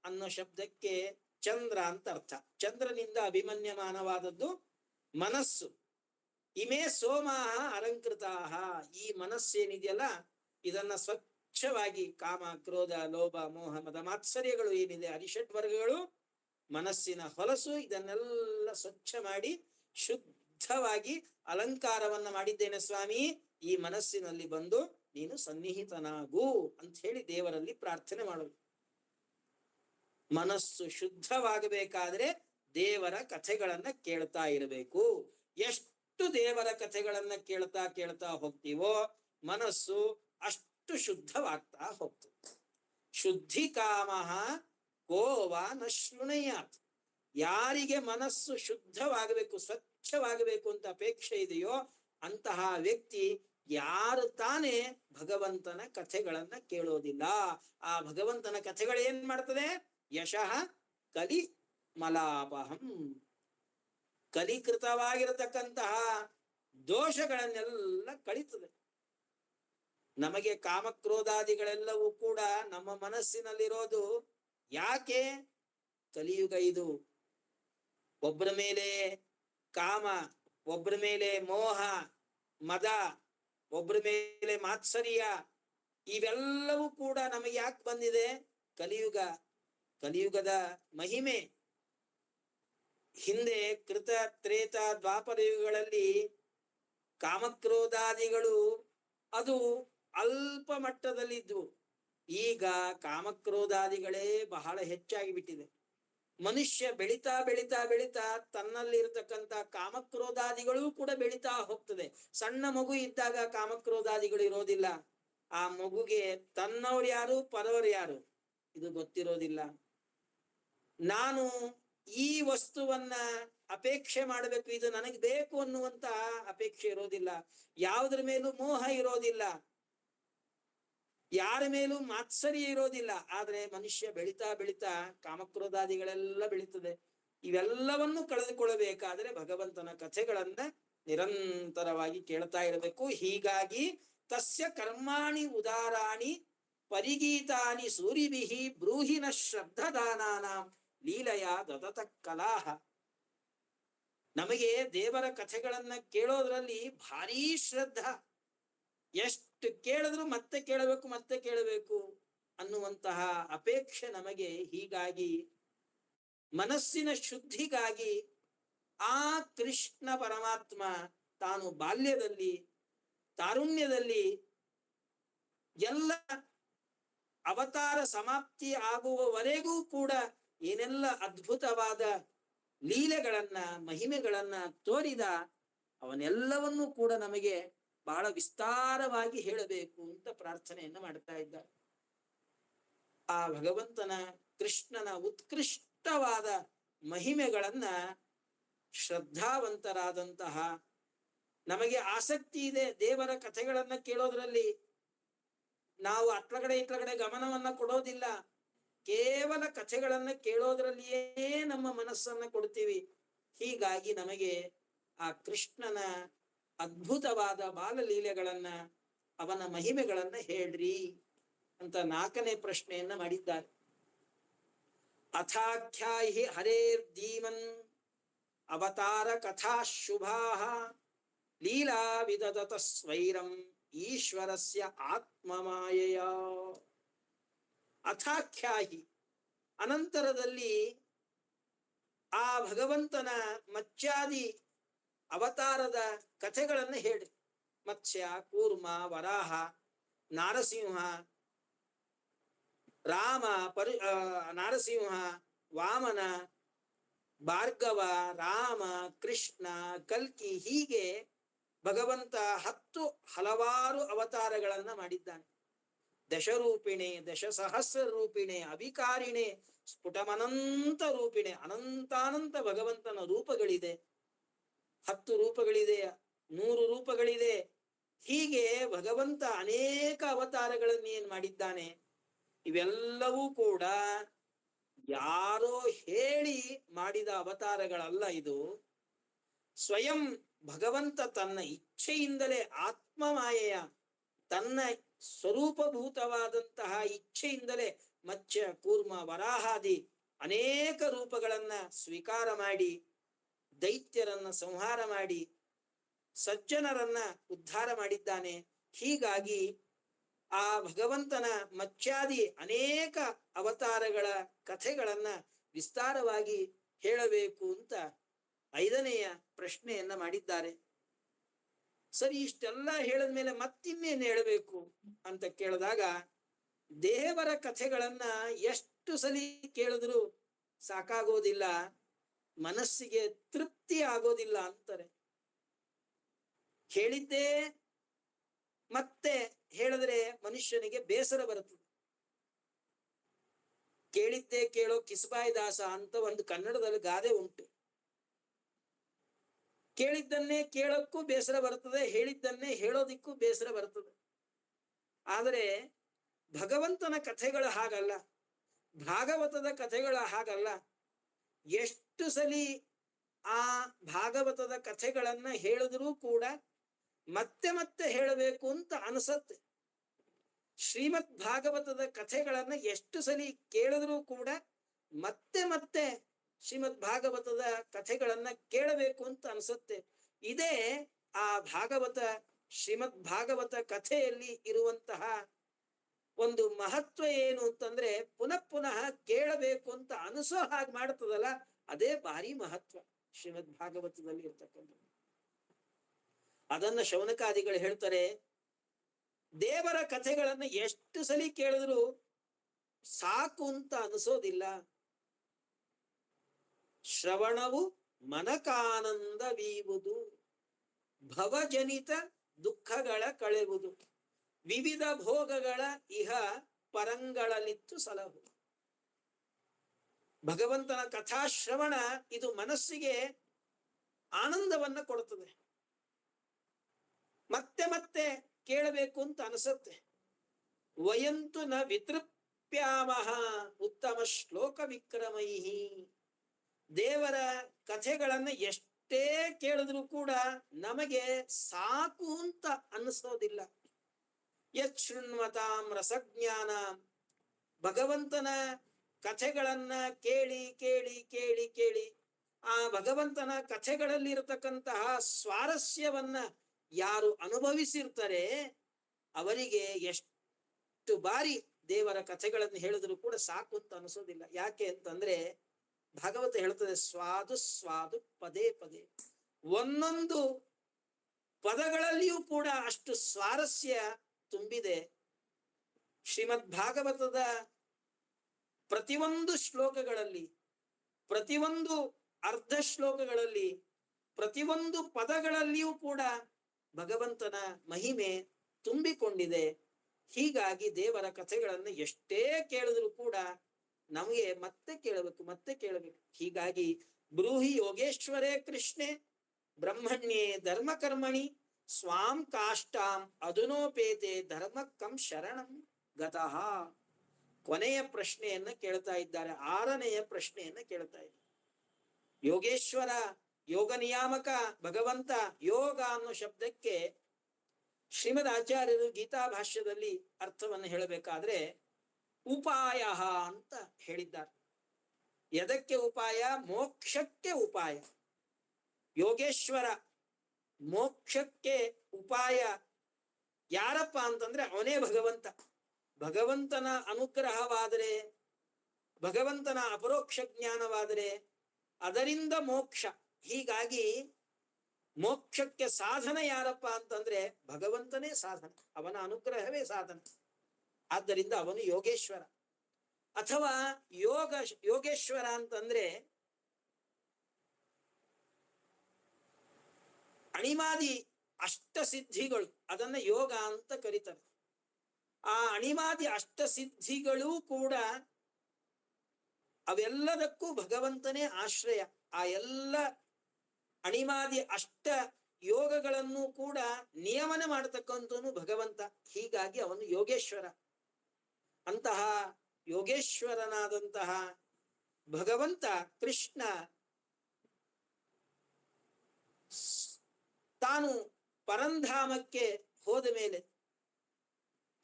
ಅನ್ನೋ ಶಬ್ದಕ್ಕೆ ಚಂದ್ರ ಅಂತ ಅರ್ಥ. ಚಂದ್ರನಿಂದ ಅಭಿಮನ್ಯಮಾನವಾದದ್ದು ಮನಸ್ಸು. ಇಮೇ ಸೋಮಾಹ ಅಲಂಕೃತಾಹ, ಈ ಮನಸ್ಸೇನಿದೆಯಲ್ಲ ಇದನ್ನ ಸ್ವಚ್ಛವಾಗಿ ಕಾಮ, ಕ್ರೋಧ, ಲೋಭ, ಮೋಹ, ಮದ, ಮಾತ್ಸರ್ಯಗಳು ಏನಿದೆ ಅರಿಷಡ್ ವರ್ಗಗಳು ಮನಸ್ಸಿನ ಹೊಲಸು, ಇದನ್ನೆಲ್ಲ ಸ್ವಚ್ಛ ಮಾಡಿ ಶುದ್ಧವಾಗಿ ಅಲಂಕಾರವನ್ನ ಮಾಡಿದ್ದೇನೆ ಸ್ವಾಮಿ, ಈ ಮನಸ್ಸಿನಲ್ಲಿ ಬಂದು ನೀನು ಸನ್ನಿಹಿತನಾಗು ಅಂತ ಹೇಳಿ ದೇವರಲ್ಲಿ ಪ್ರಾರ್ಥನೆ ಮಾಡೋದು. ಮನಸ್ಸು ಶುದ್ಧವಾಗಬೇಕಾದ್ರೆ ದೇವರ ಕಥೆಗಳನ್ನ ಕೇಳ್ತಾ ಇರಬೇಕು. ಎಷ್ಟು ದೇವರ ಕಥೆಗಳನ್ನ ಕೇಳ್ತಾ ಕೇಳ್ತಾ ಹೋಗ್ತೀವೋ ಮನಸ್ಸು ಅಷ್ಟು ಶುದ್ಧವಾಗ್ತಾ ಹೋಗ್ತದೆ. ಶುದ್ಧಿ ಕಾಮಃ ಕೋವಾ ನ ಶೃಣುಯಾತ್. ಯಾರಿಗೆ ಮನಸ್ಸು ಶುದ್ಧವಾಗಬೇಕು, ಸ್ವಚ್ಛವಾಗಬೇಕು ಅಂತ ಅಪೇಕ್ಷೆ ಇದೆಯೋ ಅಂತಹ ವ್ಯಕ್ತಿ ಯಾರು ತಾನೇ ಭಗವಂತನ ಕಥೆಗಳನ್ನ ಕೇಳೋದಿಲ್ಲ. ಆ ಭಗವಂತನ ಕಥೆಗಳು ಏನ್ ಮಾಡ್ತದೆ? ಯಶಃ ಕಲಿ ಮಲಾಪಹಂ. ಕಲಿಕೃತವಾಗಿರತಕ್ಕಂತಹ ದೋಷಗಳನ್ನೆಲ್ಲ ಕಳೀತದೆ. ನಮಗೆ ಕಾಮಕ್ರೋಧಾದಿಗಳೆಲ್ಲವೂ ಕೂಡ ನಮ್ಮ ಮನಸ್ಸಿನಲ್ಲಿರೋದು ಯಾಕೆ? ಕಲಿಯುಗ ಇದು. ಒಬ್ಬರ ಮೇಲೆ ಕಾಮ, ಒಬ್ಬರ ಮೇಲೆ ಮೋಹ, ಮದ, ಒಬ್ಬರ ಮೇಲೆ ಮಾತ್ಸರ್ಯ, ಇವೆಲ್ಲವೂ ಕೂಡ ನಮಗೆ ಯಾಕೆ ಬಂದಿದೆ? ಕಲಿಯುಗ. ಕಲಿಯುಗದ ಮಹಿಮೆ ಹಿಂದೆ ಕೃತ, ತ್ರೇತ, ದ್ವಾಪರ ಯುಗಗಳಲ್ಲಿ ಕಾಮಕ್ರೋಧಾದಿಗಳು ಅದು ಅಲ್ಪ ಮಟ್ಟದಲ್ಲಿದ್ವು. ಈಗ ಕಾಮಕ್ರೋಧಾದಿಗಳೇ ಬಹಳ ಹೆಚ್ಚಾಗಿ ಬಿಟ್ಟಿದೆ. ಮನುಷ್ಯ ಬೆಳಿತಾ ಬೆಳಿತಾ ಬೆಳಿತಾ ತನ್ನಲ್ಲಿರ್ತಕ್ಕಂಥ ಕಾಮಕ್ರೋಧಾದಿಗಳು ಕೂಡ ಬೆಳಿತಾ ಹೋಗ್ತದೆ. ಸಣ್ಣ ಮಗು ಇದ್ದಾಗ ಕಾಮಕ್ರೋಧಾದಿಗಳು ಇರೋದಿಲ್ಲ. ಆ ಮಗುಗೆ ತನ್ನವ್ರು ಯಾರು, ಪರವರು ಯಾರು ಇದು ಗೊತ್ತಿರೋದಿಲ್ಲ. ನಾನು ಈ ವಸ್ತುವನ್ನ ಅಪೇಕ್ಷೆ ಮಾಡಬೇಕು, ಇದು ನನಗೆ ಬೇಕು ಅನ್ನುವಂತ ಅಪೇಕ್ಷೆ ಇರೋದಿಲ್ಲ. ಯಾವುದ್ರ ಮೇಲೂ ಮೋಹ ಇರೋದಿಲ್ಲ, ಯಾರ ಮೇಲೂ ಮಾತ್ಸರ್ಯ ಇರೋದಿಲ್ಲ. ಆದ್ರೆ ಮನುಷ್ಯ ಬೆಳಿತಾ ಬೆಳಿತಾ ಕಾಮಕ್ರೋಧಾದಿಗಳೆಲ್ಲ ಬೆಳೀತದೆ. ಇವೆಲ್ಲವನ್ನು ಕಳೆದುಕೊಳ್ಳಬೇಕಾದ್ರೆ ಭಗವಂತನ ಕಥೆಗಳನ್ನ ನಿರಂತರವಾಗಿ ಕೇಳ್ತಾ ಇರಬೇಕು. ಹೀಗಾಗಿ ತಸ್ಯ ಕರ್ಮಾಣಿ ಉದಾರಾಣಿ ಪರಿಗೀತಾನಿ ಸೂರಿಭಿಹಿ ಬ್ರೂಹಿನ ಶ್ರದ್ಧದಾನಾನಾಂ ಲೀಲೆಯ ದದತ ಕಲಾಹ. ನಮಗೆ ದೇವರ ಕಥೆಗಳನ್ನ ಕೇಳೋದ್ರಲ್ಲಿ ಭಾರೀ ಶ್ರದ್ಧಾ. ಎಷ್ಟು ಕೇಳಿದ್ರು ಮತ್ತೆ ಕೇಳಬೇಕು ಮತ್ತೆ ಕೇಳಬೇಕು ಅನ್ನುವಂತಹ ಅಪೇಕ್ಷೆ ನಮಗೆ. ಹೀಗಾಗಿ ಮನಸ್ಸಿನ ಶುದ್ಧಿಗಾಗಿ ಆ ಕೃಷ್ಣ ಪರಮಾತ್ಮ ತಾನು ಬಾಲ್ಯದಲ್ಲಿ ತಾರುಣ್ಯದಲ್ಲಿ ಎಲ್ಲ ಅವತಾರ ಸಮಾಪ್ತಿ ಆಗುವವರೆಗೂ ಕೂಡ ಏನೆಲ್ಲ ಅದ್ಭುತವಾದ ಲೀಲೆಗಳನ್ನ ಮಹಿಮೆಗಳನ್ನ ತೋರಿದ, ಅವನೆಲ್ಲವನ್ನೂ ಕೂಡ ನಮಗೆ ಬಹಳ ವಿಸ್ತಾರವಾಗಿ ಹೇಳಬೇಕು ಅಂತ ಪ್ರಾರ್ಥನೆಯನ್ನ ಮಾಡ್ತಾ ಇದ್ದಾರೆ. ಆ ಭಗವಂತನ ಕೃಷ್ಣನ ಉತ್ಕೃಷ್ಟವಾದ ಮಹಿಮೆಗಳನ್ನ ಶ್ರದ್ಧಾವಂತರಾದಂತಹ ನಮಗೆ ಆಸಕ್ತಿ ಇದೆ ದೇವರ ಕಥೆಗಳನ್ನ ಕೇಳೋದ್ರಲ್ಲಿ. ನಾವು ಅಟ್ಲಗಡೆ ಇಟ್ಲಗಡೆ ಗಮನವನ್ನ ಕೊಡೋದಿಲ್ಲ, ಕೇವಲ ಕಥೆಗಳನ್ನ ಕೇಳೋದ್ರಲ್ಲಿಯೇ ನಮ್ಮ ಮನಸ್ಸನ್ನ ಕೊಡ್ತೀವಿ. ಹೀಗಾಗಿ ನಮಗೆ ಆ ಕೃಷ್ಣನ ಅದ್ಭುತವಾದ ಬಾಲಲೀಲೆಗಳನ್ನ ಅವನ ಮಹಿಮೆಗಳನ್ನ ಹೇಳ್ರಿ ಅಂತ 4ನೇ ಪ್ರಶ್ನೆಯನ್ನ ಮಾಡಿದ್ದಾರೆ. ಅಥಾಖ್ಯಾಹಿ ಹರೇರ್ಧೀಮನ್ ಅವತಾರ ಕಥಾ ಶುಭಾಃ ಲೀಲಾ ವಿದದತ ಸ್ವೈರಂ ಈಶ್ವರಸ್ಯ ಆತ್ಮಮಾಯೆಯ. ಅಥಾಖ್ಯಾಹಿ ಅನಂತರದಲ್ಲಿ ಆ ಭಗವಂತನ ಮತ್ಸ್ಯಾದಿ ಅವತಾರದ ಕಥೆಗಳನ್ನು ಹೇಳಿ. ಮತ್ಸ್ಯ, ಕೂರ್ಮ, ವರಾಹ, ನಾರಸಿಂಹ, ರಾಮ, ನಾರಸಿಂಹ, ವಾಮನ, ಭಾರ್ಗವ, ರಾಮ, ಕೃಷ್ಣ, ಕಲ್ಕಿ, ಹೀಗೆ ಭಗವಂತ 10 ಹಲವಾರು ಅವತಾರಗಳನ್ನ ಮಾಡಿದ್ದಾನೆ. ದಶರೂಪಿಣೆ, ದಶಸಹಸ್ರ ರೂಪಿಣೆ, ಅವಿಕಾರಿಣೆ, ಸ್ಫುಟಮನಂತ ರೂಪಿಣೆ, ಅನಂತಾನಂತ ಭಗವಂತನ ರೂಪಗಳಿದೆ. 10 ರೂಪಗಳಿದೆ, 100 ರೂಪಗಳಿದೆ. ಹೀಗೆ ಭಗವಂತ ಅನೇಕ ಅವತಾರಗಳನ್ನು ಏನ್ ಮಾಡಿದ್ದಾನೆ. ಇವೆಲ್ಲವೂ ಕೂಡ ಯಾರೋ ಹೇಳಿ ಮಾಡಿದ ಅವತಾರಗಳಲ್ಲ. ಇದು ಸ್ವಯಂ ಭಗವಂತ ತನ್ನ ಇಚ್ಛೆಯಿಂದಲೇ, ಆತ್ಮಮಾಯೆಯ ತನ್ನ ಸ್ವರೂಪಭೂತವಾದಂತಹ ಇಚ್ಛೆಯಿಂದಲೇ ಮತ್ಸ್ಯ, ಕೂರ್ಮ, ವರಾಹಾದಿ ಅನೇಕ ರೂಪಗಳನ್ನ ಸ್ವೀಕಾರ ಮಾಡಿ ದೈತ್ಯರನ್ನ ಸಂಹಾರ ಮಾಡಿ ಸಜ್ಜನರನ್ನ ಉದ್ಧಾರ ಮಾಡಿದ್ದಾನೆ. ಹೀಗಾಗಿ ಆ ಭಗವಂತನ ಮತ್ಸ್ಯಾದಿ ಅನೇಕ ಅವತಾರಗಳ ಕಥೆಗಳನ್ನ ವಿಸ್ತಾರವಾಗಿ ಹೇಳಬೇಕು ಅಂತ 5ನೆಯ ಪ್ರಶ್ನೆಯನ್ನ ಮಾಡಿದ್ದಾರೆ. ಸರಿ, ಇಷ್ಟೆಲ್ಲ ಹೇಳಿದ ಮೇಲೆ ಮತ್ತಿನ್ನೇನು ಹೇಳಬೇಕು ಅಂತ ಕೇಳಿದಾಗ, ದೇವರ ಕಥೆಗಳನ್ನ ಎಷ್ಟು ಸಲಿ ಕೇಳಿದ್ರು ಸಾಕಾಗೋದಿಲ್ಲ, ಮನಸ್ಸಿಗೆ ತೃಪ್ತಿ ಆಗೋದಿಲ್ಲ ಅಂತಾರೆ. ಹೇಳಿದ್ದೇ ಮತ್ತೆ ಹೇಳಿದ್ರೆ ಮನುಷ್ಯನಿಗೆ ಬೇಸರ ಬರುತ್ತದೆ. ಕೇಳಿದ್ದೇ ಕೇಳೋ ಕಿಸ್ಬಾಯಿ ದಾಸ ಅಂತ ಒಂದು ಕನ್ನಡದಲ್ಲಿ ಗಾದೆ ಉಂಟು. ಕೇಳಿದ್ದನ್ನೇ ಕೇಳೋಕ್ಕೂ ಬೇಸರ ಬರ್ತದೆ, ಹೇಳಿದ್ದನ್ನೇ ಹೇಳೋದಿಕ್ಕೂ ಬೇಸರ ಬರ್ತದೆ. ಆದರೆ ಭಗವಂತನ ಕಥೆಗಳು ಹಾಗಲ್ಲ, ಭಾಗವತದ ಕಥೆಗಳು ಹಾಗಲ್ಲ. ಎಷ್ಟು ಸಲಿ ಆ ಭಾಗವತದ ಕಥೆಗಳನ್ನ ಹೇಳಿದ್ರೂ ಕೂಡ ಮತ್ತೆ ಮತ್ತೆ ಹೇಳಬೇಕು ಅಂತ ಅನಿಸತ್ತೆ. ಶ್ರೀಮದ್ ಭಾಗವತದ ಕಥೆಗಳನ್ನ ಎಷ್ಟು ಸಲಿ ಕೇಳಿದ್ರೂ ಕೂಡ ಮತ್ತೆ ಮತ್ತೆ ಶ್ರೀಮದ್ ಭಾಗವತದ ಕಥೆಗಳನ್ನ ಕೇಳಬೇಕು ಅಂತ ಅನ್ಸುತ್ತೆ. ಇದೇ ಆ ಭಾಗವತ, ಶ್ರೀಮದ್ ಭಾಗವತ ಕಥೆಯಲ್ಲಿ ಇರುವಂತಹ ಒಂದು ಮಹತ್ವ ಏನು ಅಂತಂದ್ರೆ, ಪುನಃ ಪುನಃ ಕೇಳಬೇಕು ಅಂತ ಅನಿಸೋ ಹಾಗೆ ಮಾಡ್ತದಲ್ಲ, ಅದೇ ಭಾರಿ ಮಹತ್ವ ಶ್ರೀಮದ್ ಭಾಗವತದಲ್ಲಿ ಇರ್ತಕ್ಕಂಥ. ಅದನ್ನ ಶೌನಕಾದಿಗಳು ಹೇಳ್ತಾರೆ, ದೇವರ ಕಥೆಗಳನ್ನ ಎಷ್ಟು ಸಲಿ ಕೇಳಿದ್ರು ಸಾಕು ಅಂತ ಅನಿಸೋದಿಲ್ಲ. ಶ್ರವಣವು ಮನಕಾನಂದವೀವುದು, ಭವಜನಿತ ದುಃಖಗಳ ಕಳೆವುದು, ವಿವಿಧ ಭೋಗಗಳ ಇಹ ಪರಂಗಳಲಿತ್ತು ಸಲಹು. ಭಗವಂತನ ಕಥಾಶ್ರವಣ ಇದು ಮನಸ್ಸಿಗೆ ಆನಂದವನ್ನ ಕೊಡುತ್ತದೆ. ಮತ್ತೆ ಮತ್ತೆ ಕೇಳಬೇಕು ಅಂತ ಅನಿಸುತ್ತೆ. ವಯಂತು ನ ವಿತೃಪ್ಯಾಮಹ ಉತ್ತಮ ಶ್ಲೋಕ ವಿಕ್ರಮೈಹಿ. ದೇವರ ಕಥೆಗಳನ್ನ ಎಷ್ಟೇ ಕೇಳಿದ್ರು ಕೂಡ ನಮಗೆ ಸಾಕು ಅಂತ ಅನ್ನಿಸೋದಿಲ್ಲ. ಯತ್ ಶೃಣ್ವತಾಂ ರಸಜ್ಞಾನ. ಭಗವಂತನ ಕಥೆಗಳನ್ನ ಕೇಳಿ ಕೇಳಿ ಕೇಳಿ ಕೇಳಿ ಆ ಭಗವಂತನ ಕಥೆಗಳಲ್ಲಿ ಇರತಕ್ಕಂತಹ ಸ್ವಾರಸ್ಯವನ್ನ ಯಾರು ಅನುಭವಿಸಿರ್ತಾರೆ ಅವರಿಗೆ ಎಷ್ಟು ಬಾರಿ ದೇವರ ಕಥೆಗಳನ್ನು ಹೇಳಿದ್ರು ಕೂಡ ಸಾಕು ಅಂತ ಅನಿಸೋದಿಲ್ಲ. ಯಾಕೆ ಅಂತಂದ್ರೆ ಭಾಗವತ ಹೇಳ್ತದೆ, ಸ್ವಾದು ಸ್ವಾದು ಪದೇ ಪದೇ. ಒಂದೊಂದು ಪದಗಳಲ್ಲಿಯೂ ಕೂಡ ಅಷ್ಟು ಸ್ವಾರಸ್ಯ ತುಂಬಿದೆ. ಶ್ರೀಮದ್ ಭಾಗವತದ ಪ್ರತಿಯೊಂದು ಶ್ಲೋಕಗಳಲ್ಲಿ, ಪ್ರತಿಯೊಂದು ಅರ್ಧ ಶ್ಲೋಕಗಳಲ್ಲಿ, ಪ್ರತಿಯೊಂದು ಪದಗಳಲ್ಲಿಯೂ ಕೂಡ ಭಗವಂತನ ಮಹಿಮೆ ತುಂಬಿಕೊಂಡಿದೆ. ಹೀಗಾಗಿ ದೇವರ ಕಥೆಗಳನ್ನು ಎಷ್ಟೇ ಕೇಳಿದ್ರು ಕೂಡ ನಮಗೆ ಮತ್ತೆ ಕೇಳಬೇಕು, ಮತ್ತೆ ಕೇಳಬೇಕು. ಹೀಗಾಗಿ ಬ್ರೂಹಿ ಯೋಗೇಶ್ವರೇ ಕೃಷ್ಣೆ ಬ್ರಹ್ಮಣ್ಯೇ ಧರ್ಮ ಕರ್ಮಣಿ ಸ್ವಾಂ ಕಾಷ್ಟಾಂ ಅಧುನೋಪೇತೆ ಧರ್ಮಕ್ಕಂ ಶರಣಂ ಗತಃ. ಕೊನೆಯ ಪ್ರಶ್ನೆಯನ್ನ ಕೇಳ್ತಾ ಇದ್ದಾರೆ, 6ನೆಯ ಪ್ರಶ್ನೆಯನ್ನ ಕೇಳ್ತಾ ಇದ್ದಾರೆ. ಯೋಗೇಶ್ವರ, ಯೋಗ ನಿಯಾಮಕ ಭಗವಂತ. ಯೋಗ ಅನ್ನೋ ಶಬ್ದಕ್ಕೆ ಶ್ರೀಮದ್ ಆಚಾರ್ಯರು ಗೀತಾ ಭಾಷ್ಯದಲ್ಲಿ ಅರ್ಥವನ್ನು ಹೇಳಬೇಕಾದ್ರೆ ಉಪಾಯ ಅಂತ ಹೇಳಿದ್ದಾರೆ. ಎದಕ್ಕೆ ಉಪಾಯ? ಮೋಕ್ಷಕ್ಕೆ ಉಪಾಯ. ಯೋಗೇಶ್ವರ ಮೋಕ್ಷಕ್ಕೆ ಉಪಾಯ ಯಾರಪ್ಪ ಅಂತಂದ್ರೆ ಅವನೇ ಭಗವಂತ. ಭಗವಂತನ ಅನುಗ್ರಹವಾದರೆ, ಭಗವಂತನ ಅಪರೋಕ್ಷ ಜ್ಞಾನವಾದರೆ ಅದರಿಂದ ಮೋಕ್ಷ. ಹೀಗಾಗಿ ಮೋಕ್ಷಕ್ಕೆ ಸಾಧನ ಯಾರಪ್ಪ ಅಂತಂದ್ರೆ ಭಗವಂತನೇ ಸಾಧನ, ಅವನ ಅನುಗ್ರಹವೇ ಸಾಧನ. ಆದ್ದರಿಂದ ಅವನು ಯೋಗೇಶ್ವರ. ಅಥವಾ ಯೋಗೇಶ್ವರ ಅಂತಂದ್ರೆ ಅಣಿಮಾದಿ ಅಷ್ಟಸಿದ್ಧಿಗಳು, ಅದನ್ನ ಯೋಗ ಅಂತ ಕರೀತಾರೆ. ಆ ಅಣಿಮಾದಿ ಅಷ್ಟಸಿದ್ಧಿಗಳೂ ಕೂಡ ಅವೆಲ್ಲದಕ್ಕೂ ಭಗವಂತನೇ ಆಶ್ರಯ. ಆ ಎಲ್ಲ ಅಣಿಮಾದಿ ಅಷ್ಟ ಯೋಗಗಳನ್ನು ಕೂಡ ನಿಯಮನ ಮಾಡತಕ್ಕಂಥವನು ಭಗವಂತ. ಹೀಗಾಗಿ ಅವನು ಯೋಗೇಶ್ವರ. ಅಂತಹ ಯೋಗೇಶ್ವರನಾದಂತಹ ಭಗವಂತ ಕೃಷ್ಣ ತಾನು ಪರಂಧಾಮಕ್ಕೆ ಹೋದ ಮೇಲೆ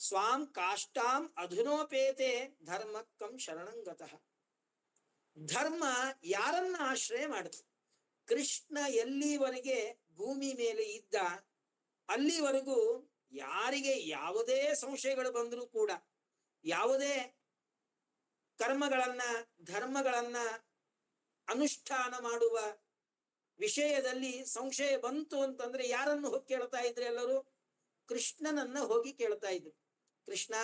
ಸ್ವಾಂ ಕಾಷ್ಟಾಂ ಅಧುನೋಪೇತೆ ಧರ್ಮಕ್ಕಂ ಶರಣಂಗತಃ. ಧರ್ಮ ಯಾರನ್ನ ಆಶ್ರಯ ಮಾಡುತ್ತೆ? ಕೃಷ್ಣ ಎಲ್ಲಿವರೆಗೆ ಭೂಮಿ ಮೇಲೆ ಇದ್ದ ಅಲ್ಲಿವರೆಗೂ ಯಾರಿಗೆ ಯಾವುದೇ ಸಂಶಯಗಳು ಬಂದರೂ ಕೂಡ, ಯಾವುದೇ ಕರ್ಮಗಳನ್ನ ಧರ್ಮಗಳನ್ನ ಅನುಷ್ಠಾನ ಮಾಡುವ ವಿಷಯದಲ್ಲಿ ಸಂಶಯ ಬಂತು ಅಂತಂದ್ರೆ ಯಾರನ್ನು ಹೋಗಿ ಕೇಳ್ತಾ ಇದ್ರು? ಎಲ್ಲರೂ ಕೃಷ್ಣನನ್ನ ಹೋಗಿ ಕೇಳ್ತಾ ಇದ್ರು. ಕೃಷ್ಣ,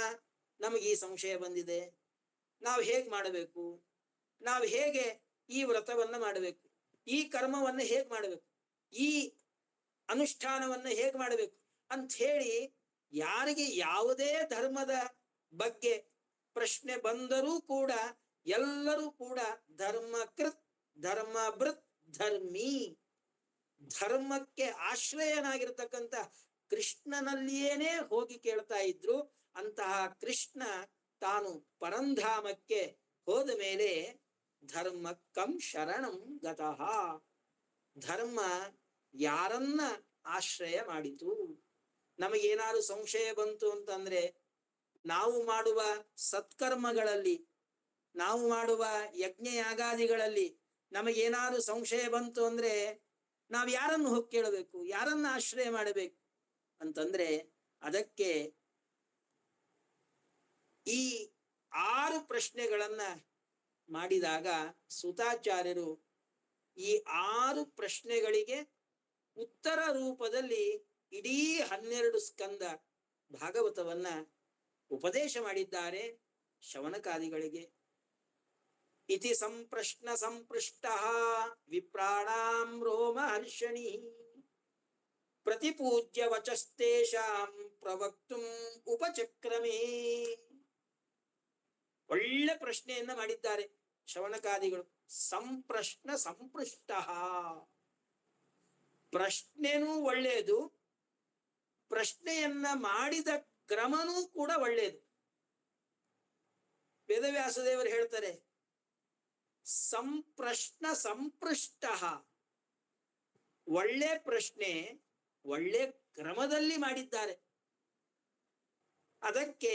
ನಮಗೆ ಈ ಸಂಶಯ ಬಂದಿದೆ, ನಾವು ಹೇಗ್ ಮಾಡಬೇಕು, ನಾವು ಹೇಗೆ ಈ ವ್ರತವನ್ನ ಮಾಡಬೇಕು, ಈ ಕರ್ಮವನ್ನ ಹೇಗ್ ಮಾಡಬೇಕು, ಈ ಅನುಷ್ಠಾನವನ್ನ ಹೇಗ್ ಮಾಡಬೇಕು ಅಂತ ಹೇಳಿ ಯಾರಿಗೆ ಯಾವುದೇ ಧರ್ಮದ ಬಗ್ಗೆ ಪ್ರಶ್ನೆ ಬಂದರೂ ಕೂಡ ಎಲ್ಲರೂ ಕೂಡ ಧರ್ಮಕೃತ್ ಧರ್ಮಭೃತ್ ಧರ್ಮಿ, ಧರ್ಮಕ್ಕೆ ಆಶ್ರಯನಾಗಿರ್ತಕ್ಕಂಥ ಕೃಷ್ಣನಲ್ಲಿಯೇನೇ ಹೋಗಿ ಕೇಳ್ತಾ ಇದ್ರು. ಅಂತಹ ಕೃಷ್ಣ ತಾನು ಪರಂಧಾಮಕ್ಕೆ ಹೋದ ಮೇಲೆ ಧರ್ಮಕ್ಕಂ ಶರಣಂ ಗತಃ. ಧರ್ಮ ಯಾರನ್ನ ಆಶ್ರಯ ಮಾಡಿತು? ನಮಗೇನಾದ್ರು ಸಂಶಯ ಬಂತು ಅಂತಂದ್ರೆ ನಾವು ಮಾಡುವ ಸತ್ಕರ್ಮಗಳಲ್ಲಿ, ನಾವು ಮಾಡುವ ಯಜ್ಞ ಯಾಗಾದಿಗಳಲ್ಲಿ ನಮಗೇನಾದ್ರು ಸಂಶಯ ಬಂತು ಅಂದ್ರೆ ನಾವು ಯಾರನ್ನು ಹೋಗಿ ಕೇಳಬೇಕು, ಯಾರನ್ನ ಆಶ್ರಯ ಮಾಡಬೇಕು ಅಂತಂದ್ರೆ ಅದಕ್ಕೆ ಈ 6 ಪ್ರಶ್ನೆಗಳನ್ನ ಮಾಡಿದಾಗ ಸುತಾಚಾರ್ಯರು ಈ 6 ಪ್ರಶ್ನೆಗಳಿಗೆ ಉತ್ತರ ರೂಪದಲ್ಲಿ ಇಡೀ 12 ಸ್ಕಂದ ಭಾಗವತವನ್ನ ಉಪದೇಶ ಮಾಡಿದ್ದಾರೆ ಶವನಕಾದಿಗಳಿಗೆ. ಇತಿ ಸಂಪ್ರಶ್ನ ಸಂಪೃಷ್ಟಃ ವಿಪ್ರಾಣಾಂ ರೋಮ ಹರ್ಷಣಿ ಪ್ರತಿಪೂಜ್ಯ ವಚಸ್ತೇಷಾಂ ಪ್ರವಕ್ತುಂ ಉಪಚಕ್ರಮೇ. ಒಳ್ಳೆ ಪ್ರಶ್ನೆಯನ್ನ ಮಾಡಿದ್ದಾರೆ ಶವನಕಾದಿಗಳು. ಸಂಪ್ರಶ್ನ ಸಂಪೃಷ್ಟಃ, ಪ್ರಶ್ನೆನೂ ಒಳ್ಳೆಯದು, ಪ್ರಶ್ನೆಯನ್ನ ಮಾಡಿದ ಕ್ರಮನೂ ಕೂಡ ಒಳ್ಳೆಯದು. ವೇದವ್ಯಾಸದೇವರು ಹೇಳ್ತಾರೆ, ಸಂಪ್ರಶ್ನ ಸಂಪೃಷ್ಟಃ, ಒಳ್ಳೆ ಪ್ರಶ್ನೆ ಒಳ್ಳೆ ಕ್ರಮದಲ್ಲಿ ಮಾಡಿದ್ದಾರೆ. ಅದಕ್ಕೆ